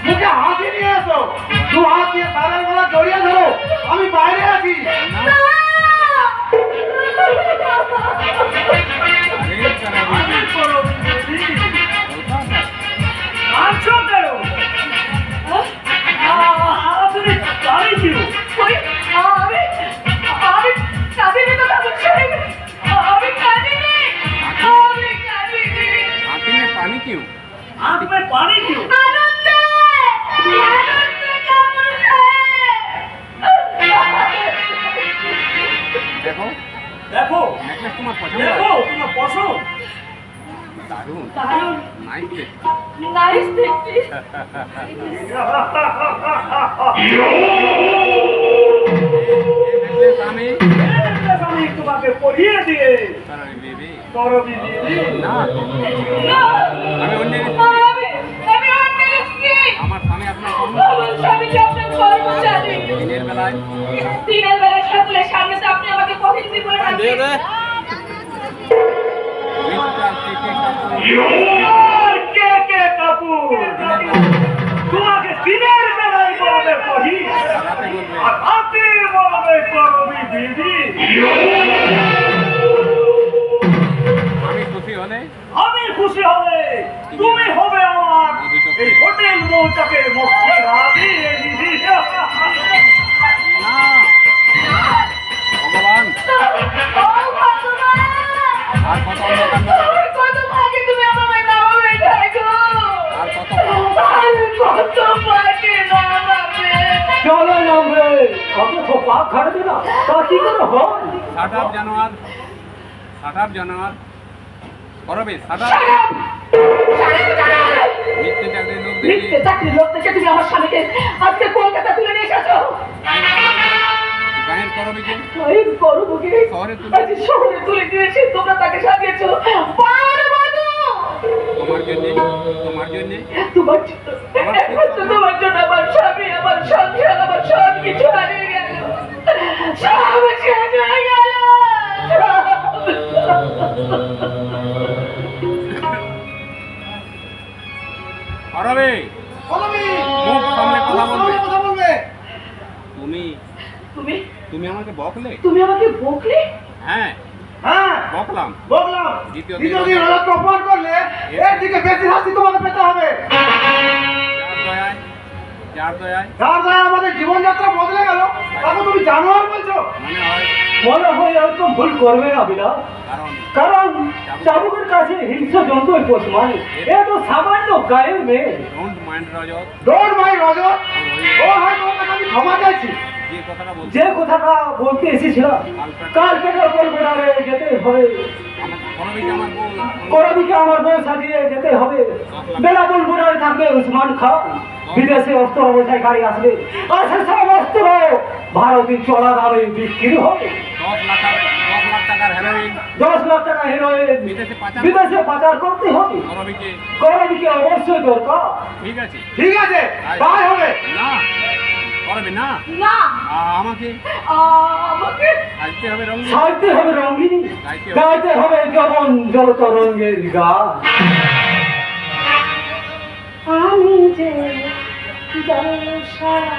মুখে হাসি নিয়ে এসো, 2 হাত দিয়ে স্যারের গলা জড়িয়ে ধরো। আমি বাইরে আছি। আরে চারা বিবি আচ্ছা করো, আচ্ছা করো। আমি আমি তোমাকে পড়িয়ে দিয়ে করবি বিবি করবি বিবি। না আমি অন্য আমার স্বামী আপনার দিনের বেলায় দিনের বেলা সকলের সামনে তো আপনি আমাকে পহিন্দি বলে ডাকছেন। মিস্টার কে আর কে কে কাপুর তোমাকে দিনের বেলায় বলবে পড়ি রাতে বলবে আর রাতে বলবে করবি বিবি। আমি খুশি হলে আমি খুশি হবে, তুমি হবে আমার এই হোটেল মৌচাকের মুখে রাধি। না ভগবান ও ভগবান! আর কত অন্ধকার নয়, আর কত ভাগে তুমি আমায় নামাবে গো! আর কত আর কত ভাগে নামাবে! চলো নামবে অত পা খাড়বে না তা কি করে হয়? শাট আপ জানোয়ার, শাট আপ জানোয়ার করবে শাট আপ। মিথ্যে চাকরি লোক দেখি মিথ্যে চাকরির লোক দেখে তুমি আমার স্বামীকে আজকে কলকাতা তুলে নিয়ে এসেছো। গায়ের করবে যে এই গরু বুকে শহরে তুলে আজ শহরে তুলে দিয়েছি, তোমরা তাকে সাজিয়েছো পারবো। তোমার জন্য, তোমার জন্য তোমার জন্য তোমার জন্য আমার স্বামী, আমার সংসার, আমার সব কিছু হারিয়ে গেল, সব শেষ হয়ে গেল। করবে মুখ সামনে কথা বলবে। তুমি তুমি তুমি আমাকে বকলে? তুমি আমাকে বকলে? হ্যাঁ হ্যাঁ বকলাম। বললাম দ্বিতীয় দ্বিতীয় দিন রাত অপমান করলে এর দিকে বেশি শাস্তি তোমাকে পেতে হবে। যার দয়ায়, যার দয়ায় যার দ্বারা আমাদের জীবনযাত্রা বদলে গেল তাকে তুমি জানোয়ার বলছো? মনে হয়, মনে হয় এরকম ভুল করবে না বিলাস, কারণ কারণ চাবুকের কাছে হিংস্র জন্তু পোষ মানে এ তো সামান্য গায়ের মেয়ে। ডোন্ট মাইন্ড রজত, ডোন্ট মাই রজত, ও হয় তোমাকে আমি ক্ষমা চাইছি। যে কথাটা বলছি যে কথাটা বলতে এসেছিলাম কাল পেটের কলকাতারে যেতে হবে, আমার করবে আমার বউ করবিকে আমার বউ সাজিয়ে যেতে হবে। বেলা বুলবুলারে থাকবে উসমান খান, বিদেশে অস্ত্র অবস্থায় গাড়ি আসবে, আর সে সব অস্ত্র ভারতীয় চলা দামে বিক্রি হবে। 10 লাখ টাকার হেরোইন 10 লাখ টাকা হিরোইন বিদেশে পাচার করতে হবে। করবিকে করবিকে অবশ্যই দরকার। ঠিক আছে। ঠিক আছে, তাই হবে। না করবে না, না, আমাকে আমাকে আসতে হবে রঙিন, সাজতে হবে রঙিনী, গাইতে হবে যবন জলত রঙের গান। আমি যে জলসারা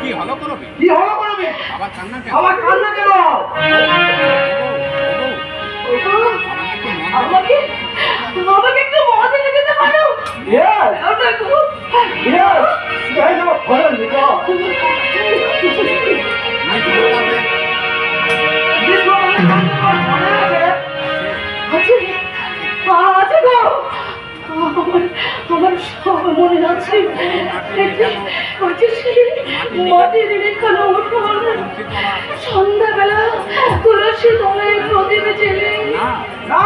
কি হলো করবে? কি হলো করবি? আবার কান্না কেন? আমার কান্না কেন? আমাকে আমাকে একটু মজা দিতে পারো? Yes, ওটা খুব yes, I know for because মনে আছে? আছে আছে গো, আমার সব মনে আছে। হচ্ছে সেই মাটির রেখানো উঠোন, সন্ধ্যাবেলা তুলসী তলায় প্রদীপ জেলে না না,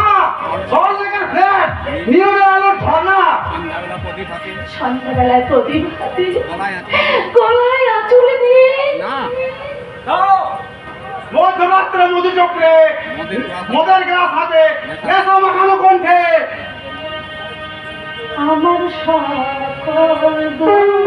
সরকারের ফ্ল্যাট, নিয়মের আলোর ঝর্ণা। সন্ধ্যাবেলা প্রদীপ হাতে সন্ধ্যাবেলায় প্রদীপ হাতে গলায় আছে। গলায় আঁচলে দিয়ে না দাও, মধ্যরাত্রে মধুচক্রে মদের গ্লাস মদের গ্লাস হাতে নেশা মাখানো কণ্ঠে আমার সকল দুঃখ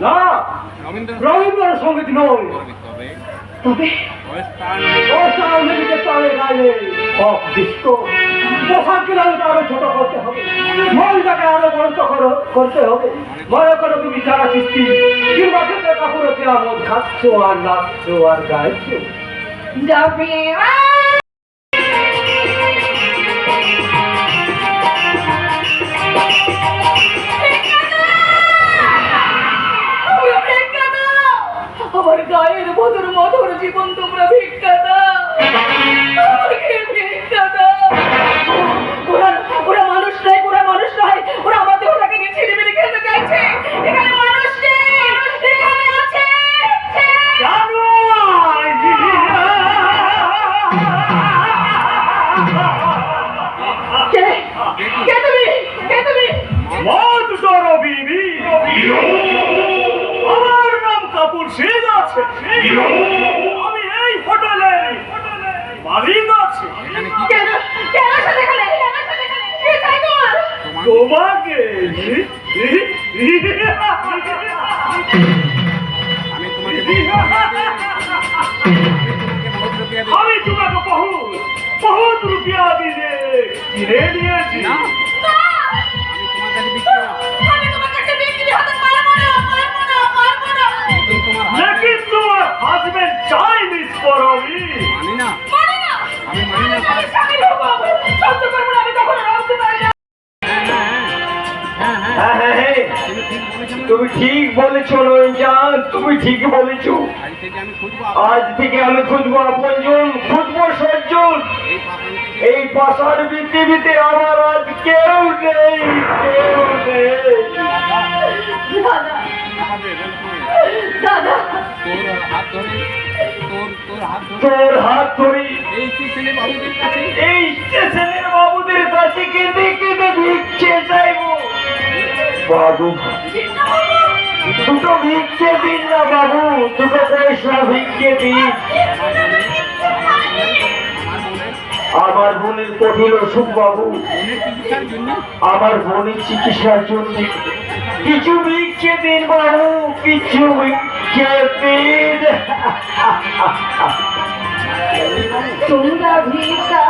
না, রবীন্দ্র রবীন্দ্রসঙ্গীত নয়। তবে তবে অস্টার তালে গাইলে সব দৃষ্ট পোশাককে আরো ছোট করতে হবে, মনটাকে আরো বড় করতে হবে। মনে করো তুমি যারা সৃষ্টি কিংবা ক্ষেত্রে কাপড়ে কেমন খাচ্ছ আর নাচছ আর গাইছ। যাবে আমার গায়ের মধুর মধুর জীবন তোমরা ভিক্ষা দাও, আমাকে ভিক্ষা দাও। ওরা মানুষ নয়, ওরা মানুষ নয়, ওরা আমাদের ওটাকে নিয়ে ছেড়ে মেরে খেলতে চাইছে। এখানে মানুষ নেই, এখানে আছে কে? কে তুমি? কে তুমি? মত ধরো বিবি, আমার নাম কাপুর সিং আছে, আমি এই হোটেলে মালিক আছে। কেন কেন সাথে খেলে? কে চাই তোমার? তোমাকে আমি তোমাকে বহুত রুপিয়া দিই। আমি তোমাকে বহুত রুপিয়া দিয়ে কিনে নিয়েছি। না, আমি তোমার কাছে বিক্রি আমি তোমার কাছে বিক্রি হতে পারবো না, পারবো না, পারবো না। কিন্তু তোমার लेकिन তোমার হাজবেন্ড চাই মিস করবি। মানি না, মানে না, আমি মানি না। আমি স্বামী হবো, সহ্য করবো না, আমি কখনো রাখতে পারি না। হ্যাঁ হ্যাঁ হ্যাঁ হ্যাঁ, তুমি ঠিক বলেছো না? তুমি ঠিক বলেছো নয়নজান, তুমি ঠিক বলেছো। আজ থেকে আমি খুঁজবো আজ থেকে আমি খুঁজবো আপনজন, খুঁজবো সজ্জন। এই পাখান থেকে। এই পাশার পৃথিবীতে আমার আজ কেউ নেই, কেউ নেই। দাদা, আমাদের রেলপথে দাদা, তোর হাত ধরে তোর হাত ধরে তোর হাত ধরি এই ছেলে বাবুদের কাছে এই স্টেশনের বাবুদের কাছে কেঁদে কেঁদে ভিক্ষে চাইবো। বাবু, দুটো ভিক্ষে দিন না বাবু, দুটো পয়সা ভিক্ষে দিন। আমার বোনের কঠিন অসুখ বাবু, মনের চিকিৎসার জন্য আমার বোনের চিকিৎসার জন্য কিছু ভিক্ষে দিন বাবু, কিছু ভিক্ষে দিন। তোমরা ভিক্ষা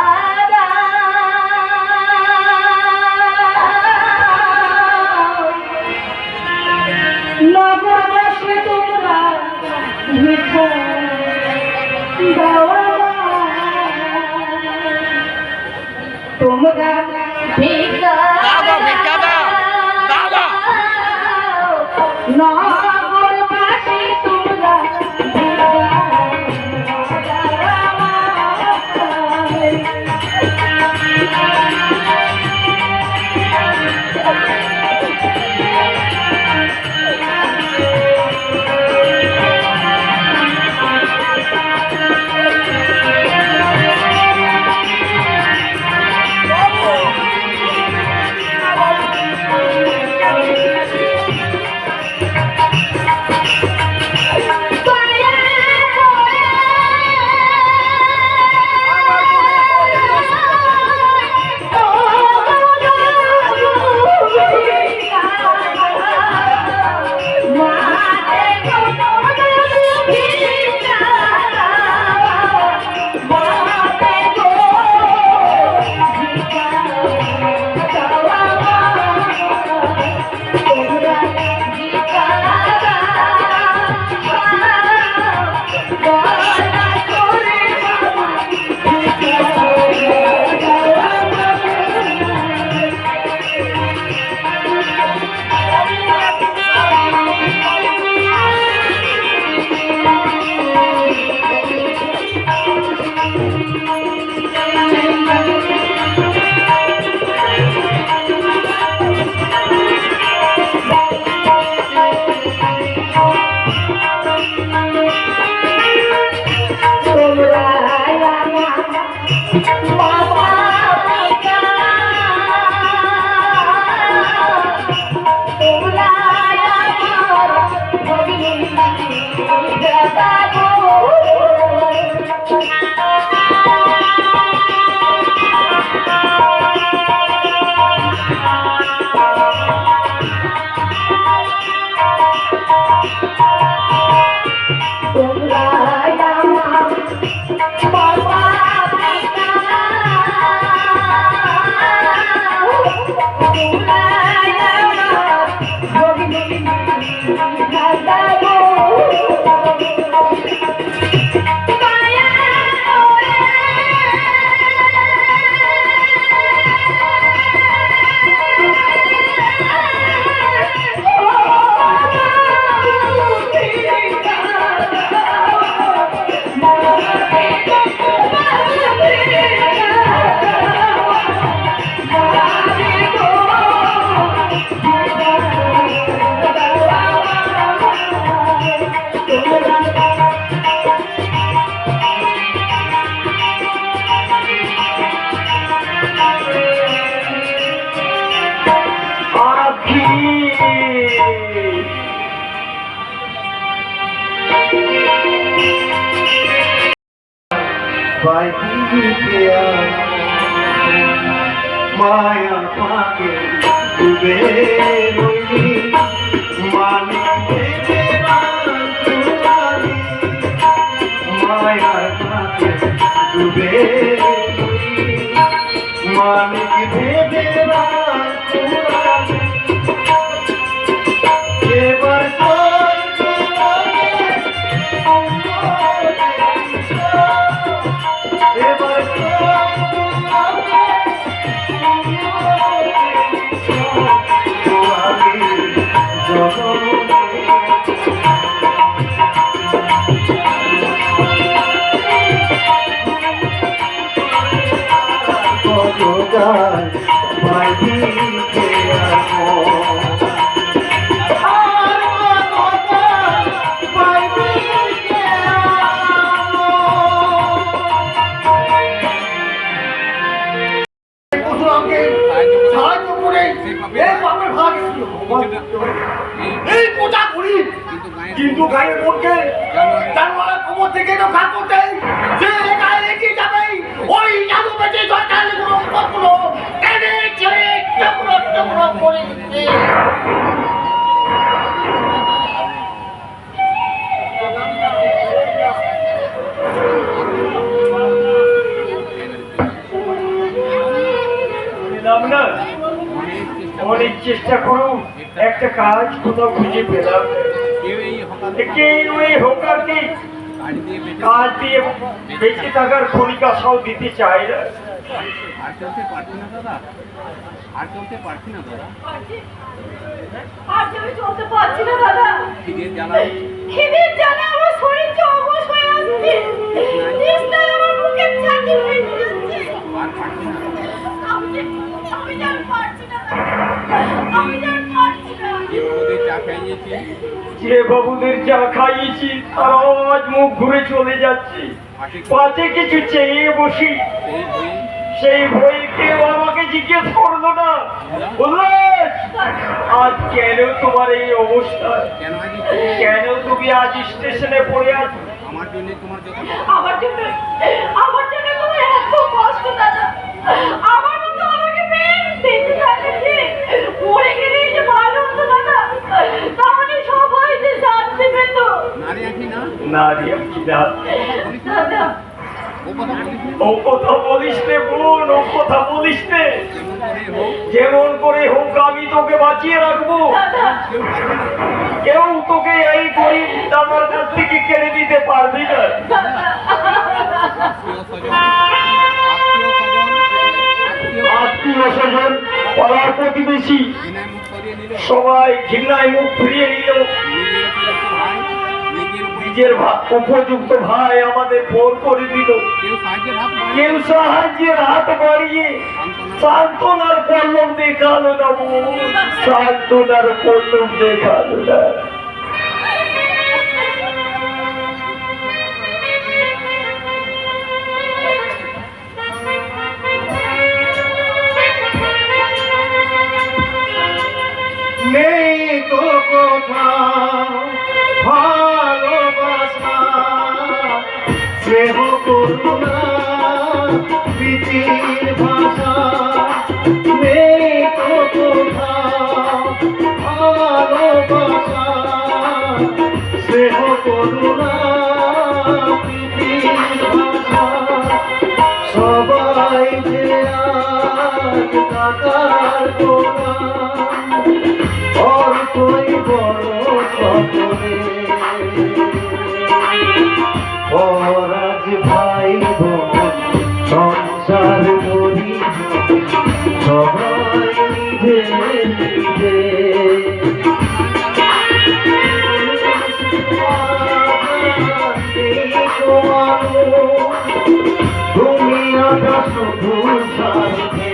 নগর বসে তোমরা ভিক্ষা দাও, তোমরা ভিক্ষা নগর বাসী তোমরা माया पाके डूबे रोई माने माया पाके डूबे मानिक भेदेरा কিন্তু গায়ের মধ্যে জানোয়ার খবর থেকে রক্ষা করতে যে গায়ে এগিয়ে যাবে ওই জাদু বেঁচে সরকার গুলো টেনে ছেড়ে টুকরো টুকরো করে দিচ্ছে। অনেক চেষ্টা করুন, একটা কাজ কোথাও খুঁজে পেলাম। কাজ দিয়ে বেঁচে থাকার খনিকা সব দিতে চাই না। আর চলতে পারছি না দাদা, আর চলতে পারছি না দাদা, আর আমি চলতে পারছি না দাদা। খিদের জ্বালা আমার শরীর অবশ হয়ে আসছে, তৃষ্ণায় আমার বুকের ছাতি হয়ে যাচ্ছে। আর পারছি না আমি আর পারছি না, আমি আর পারছি না। যে বাবুদের চা খাইয়েছি যে বাবুদের চা খাইয়েছি তারা আজ মুখ ঘুরে চলে যাচ্ছে। পাশে কিছু চেয়ে বসি, সেই ভয়ে কেউ আমাকে জিজ্ঞেস করলো না, উল্লাস আজ কেন তোমার এই অবস্থা, কেন তুমি আজ স্টেশনে পড়ে আছো? আমার জন্য তোমার আমার জন্য তোমার এত কষ্ট দাদা। আমার মতো আমাকে বেঁচে থাকতে মরে গেলে যে ভালো হতো দাদা, তাহলে সবাই যে শান্তি পেত। নারী আঁকি না দাদা ও কথা বলিস নে বোন, ও কথা বলিস নে। যেমন করে হোক আমি তোকে বাঁচিয়ে রাখবো। কেউ তোকে এই গরিব দাদার কাছ থেকে কেড়ে দিতে পারবি না। আত্মীয় স্বজন পাড়ার প্রতিবেশী সবাই ঘৃণায় মুখ ফিরিয়ে নিল। নিজের উপযুক্ত ভাই আমাদের ভোর করে দিল। কেউ সাহায্যের হাত বাড়িয়ে সান্ত্বনার পল্লব দেখালো না, সান্ত্বনার পল্লব দেখালো না। নেই তো কোথাও ভালোবাসা, স্নেহ করুণা প্রীতির ভাষা। নেই তো কোথাও ভালোবাসা, স্নেহ করুণা প্রীতির ভাষা। সবাই যে আজ টাকার দোকান, অল্পই বড় সকলে পরাজ ভাই বোন সংসার করিব সবাই নিজে নিজে তুমি আটা শুধু সাথে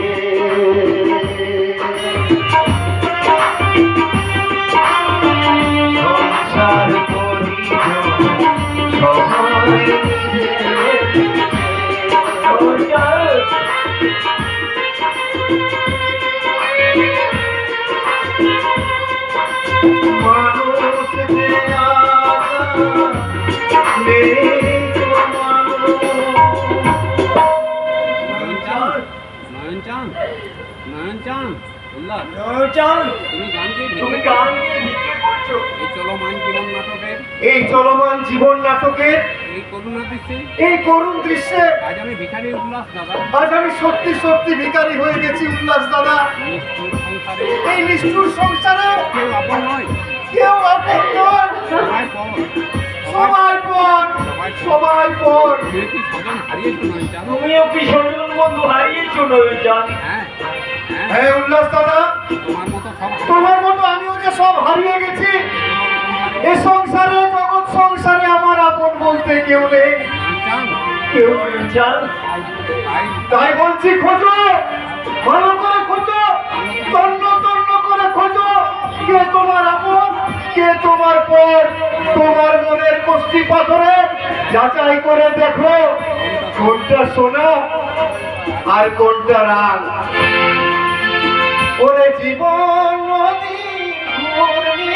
সংসার করিব সবাই মানুষ নয়ন চাঁদ উল্লাস চান তুমি গানকে তুমি গান নিয়ে ভিক্ষে করছো এই চলমান জীবন নাটকের এই চলমান জীবন নাটকের এই করুণা দৃশ্যে এই করুণ দৃশ্যে আজ আমি ভিখারি উল্লাস দাদা আজ আমি সত্যি সত্যি ভিখারি হয়ে গেছি উল্লাস দাদা নিষ্ঠুর সংসারে এই নিষ্ঠুর সংসারে কেউ আপন নয় কেউ আপন নয় সবাই পর সবাই পর সবাই পর তুমি কি স্বজন হারিয়েছো নয়ন চাঁদ তুমিও কি স্বজন বন্ধু হারিয়েছো নয়ন চাঁদ হ্যাঁ হ্যাঁ হ্যাঁ উল্লাস দাদা তোমার মতো সব তোমার মতো আমিও যে সব হারিয়ে গেছি এই সংসারে জগৎ সংসারে আমার আপন বলতে কেউ নেই নয়ন চাঁদ কেউ নেই চাঁদ। তাই তাই বলছি খোঁজো ভালো করে খোঁজো তন্ন তন্ন করে খোঁজো কে তোমার আপন কে তোমার পর তোমার মনের কষ্টি পাথরে যাচাই করে দেখো কোনটা সোনা আর কোনটা রাগ ওরে জীবন নদী ঘূর্ণি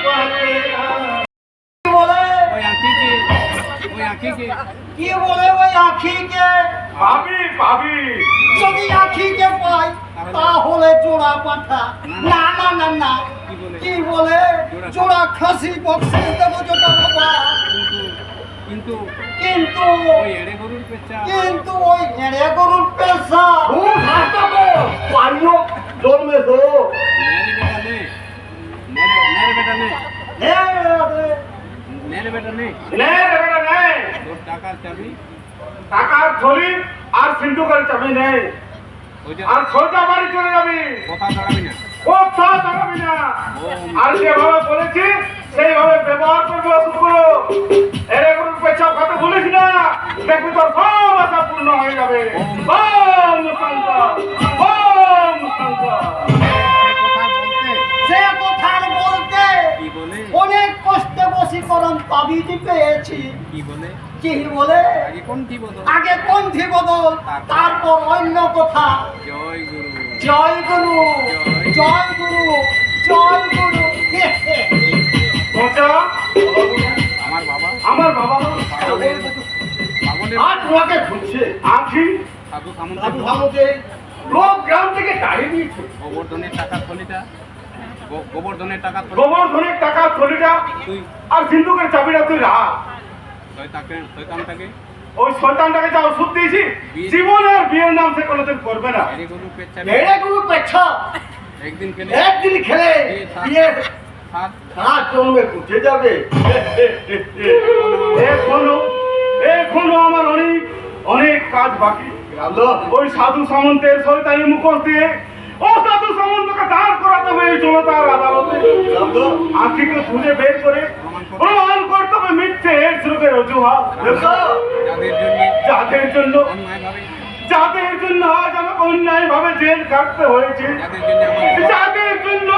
পাতে না। কি বলে ওই আঁখিকে কি বলে ওই আখিকে পাবি পাবি যদি আখিকে পাই তাহলে জোড়া পাঠা না না না না কি বলে জোড়া খাসি বক্সিস দেবো জোটা বাবা কিন্তু কিন্তু ওই এড়ে গরুর পেঁচা কিন্তু ওই নেড়ে গরুর পেশা খুব হাসতাবো পাইও জন্মে তো নেরে বেটা নে নেরে বেটা নে নে রে বেটা নে তোর টাকার চাবি টাকার থলি আর সিন্ধুকের চাবি নেই ওই যে আর সোজা বাড়ি চলে যাবি কথা দাঁড়াবি না কোথাও দাঁড়াবি না আর যেভাবে বলেছি সেইভাবে ব্যবহার করবি অসুখগুলো এরে গরুর পেছাও খাতে ভুলিস না দেখবি তোর সব আশা পূর্ণ হয়ে যাবে ওম শঙ্কর ওম শঙ্কর সে কথা বলতে সে কথা বলতে কি বলে অনেক কষ্টে বশীকরণ তাবিজ পেয়েছি কি বলে কি বলে আগে কোন কি বলো আগে পন্থী বদল তারপর অন্য কথা জয় গুরু জয় গুরু জয় গুরু জয় গুরু পচা আমার বাবা আমার বাবা পাগলের পাগলের আর তোমাকে খুঁজছে আখি সাধু সামন্ত আমাকে লোক গ্রাম থেকে গাড়ি দিয়েছে গোবর্ধনের টাকার থলিটা গোবর্ধনের টাকার থলি গোবর্ধনের টাকা থলিটা তুই আর সিন্ধুকের চাবিটা তুই রাখ শয়তানটাকে ওই শয়তানটাকে যা ওষুধ দিয়েছি জীবনে আর বিয়ের নাম সে কোনোদিন করবে না এড়ে গরুর পেঁচা এড়ে গুরু পেছা একদিন খেলে একদিন খেলে বিয়ে সাত সাত জন্মে উঠে যাবে এখনো আমার অনেক অনেক কাজ বাকি ওই সাধু সামন্তের শয়তানি মুখোশ দিয়ে ও সাধু সামন্তকে দাঁড় করাতে হবে এই জনতার আদালতে আঁখিকে খুঁজে বের করে প্রমাণ করতে হবে মিথ্যে এডস রোগের অজুহাত যাদের জন্য যাদের জন্য আজ আমাকে অন্যায় ভাবে জেল কাটতে হয়েছে যাদের জন্য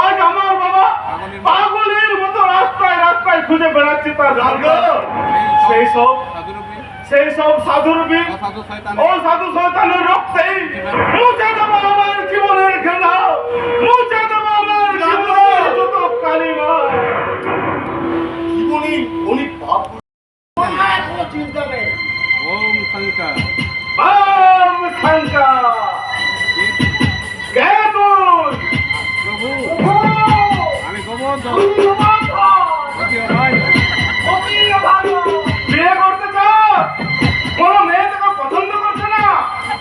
আজ আমার বাবা পাগলের মতো রাস্তায় রাস্তায় খুঁজে বেড়াচ্ছে তার সেই সব সাধুরূপী ও সাধু শয়তানের রক্তেই মুছে দেবো আমার জীবনের ঘৃণা মুছে দেবো আমার জীবনের যত কালিমা জীবনী অনেক পাপ চিন্তা নেই ওম শঙ্কর বাম শঙ্কর কে তুই প্রভু ও আমি গোবর্ধন বিয়ে করতে চাও কোনো মেয়ে তোকে পছন্দ করছে না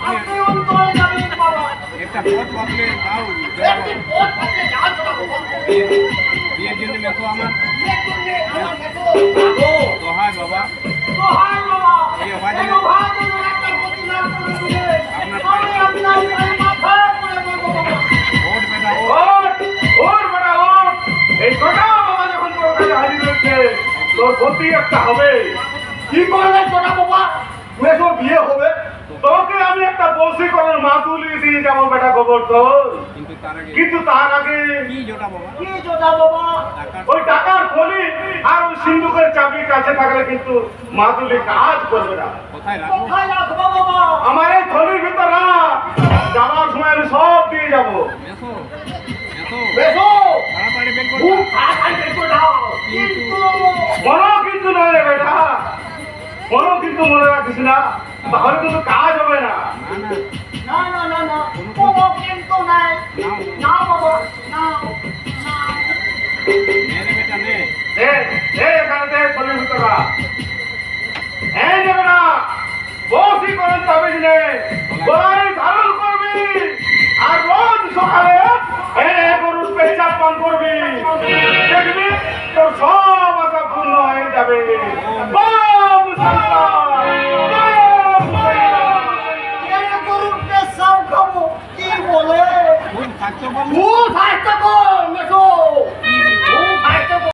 আপনি অন্তরে যাবেন বাবা একটা পথ পাতলে যাও একদিন পথ পাতলে যাও ছোট বাবা বিয়ের জন্য মেসো আমার আমার মেসো আগো দোহাই বাবা তো হাই বাবা এই অভাজনে এই ভাজন একটা গতি না করে দিলে আমি আপনার এই মাথায় করে বলবো বাবা ওট বেটা ও ওর বেটা ওর এই ছোটা বাবা যখন তোর কাছে হাজির হয়েছে তোর গতি একটা হবে কি করবে ছোটা বাবা মেসো বিয়ে হবে তোকে আমি একটা বশীকরণ মাতুলি দিয়ে যাবো বেটা গোবর তোর কিন্তু তার আগে কিন্তু তার আগে কি জোটা বাবা কি জোটা বাবা টাকা ওই টাকার থলি আর ওই সিন্ধুকের চাবি কাছে থাকলে কিন্তু মাতুলি কাজ করবে না কোথায় রাখবো কোথায় রাখবো বাবা আমার এই থলির ভিতর রাখ। যাওয়ার সময় আমি সব দিয়ে যাবো মেসো মেসো মেসো তাড়াতাড়ি বের করো খুব তাড়াতাড়ি বের করে দাও কিন্তু কোনো কিন্তু নয় রে বেটা কোনো কিন্তু মনে রাখিস না তাহলে কিন্তু কাজ হবে না না না না না না না কোনো কিন্তু নাই না বাবা না না মেরে বেটা নে দে দে এখানে দে থলির ভিতর রাখ। এই যে বেটা বশীকরণ তাবিজ নে গলায় ধারণ করবি আর রোজ সকালে গরুর পেশাব পান করবি দেখবি তোর সব আশা পূর্ণ হয়ে যাবে বাম সালাম, বাম সালাম। এই গরুর পেশাব খাবো কি বলে খুব থাকতো বল খুব স্বাস্থ্যকর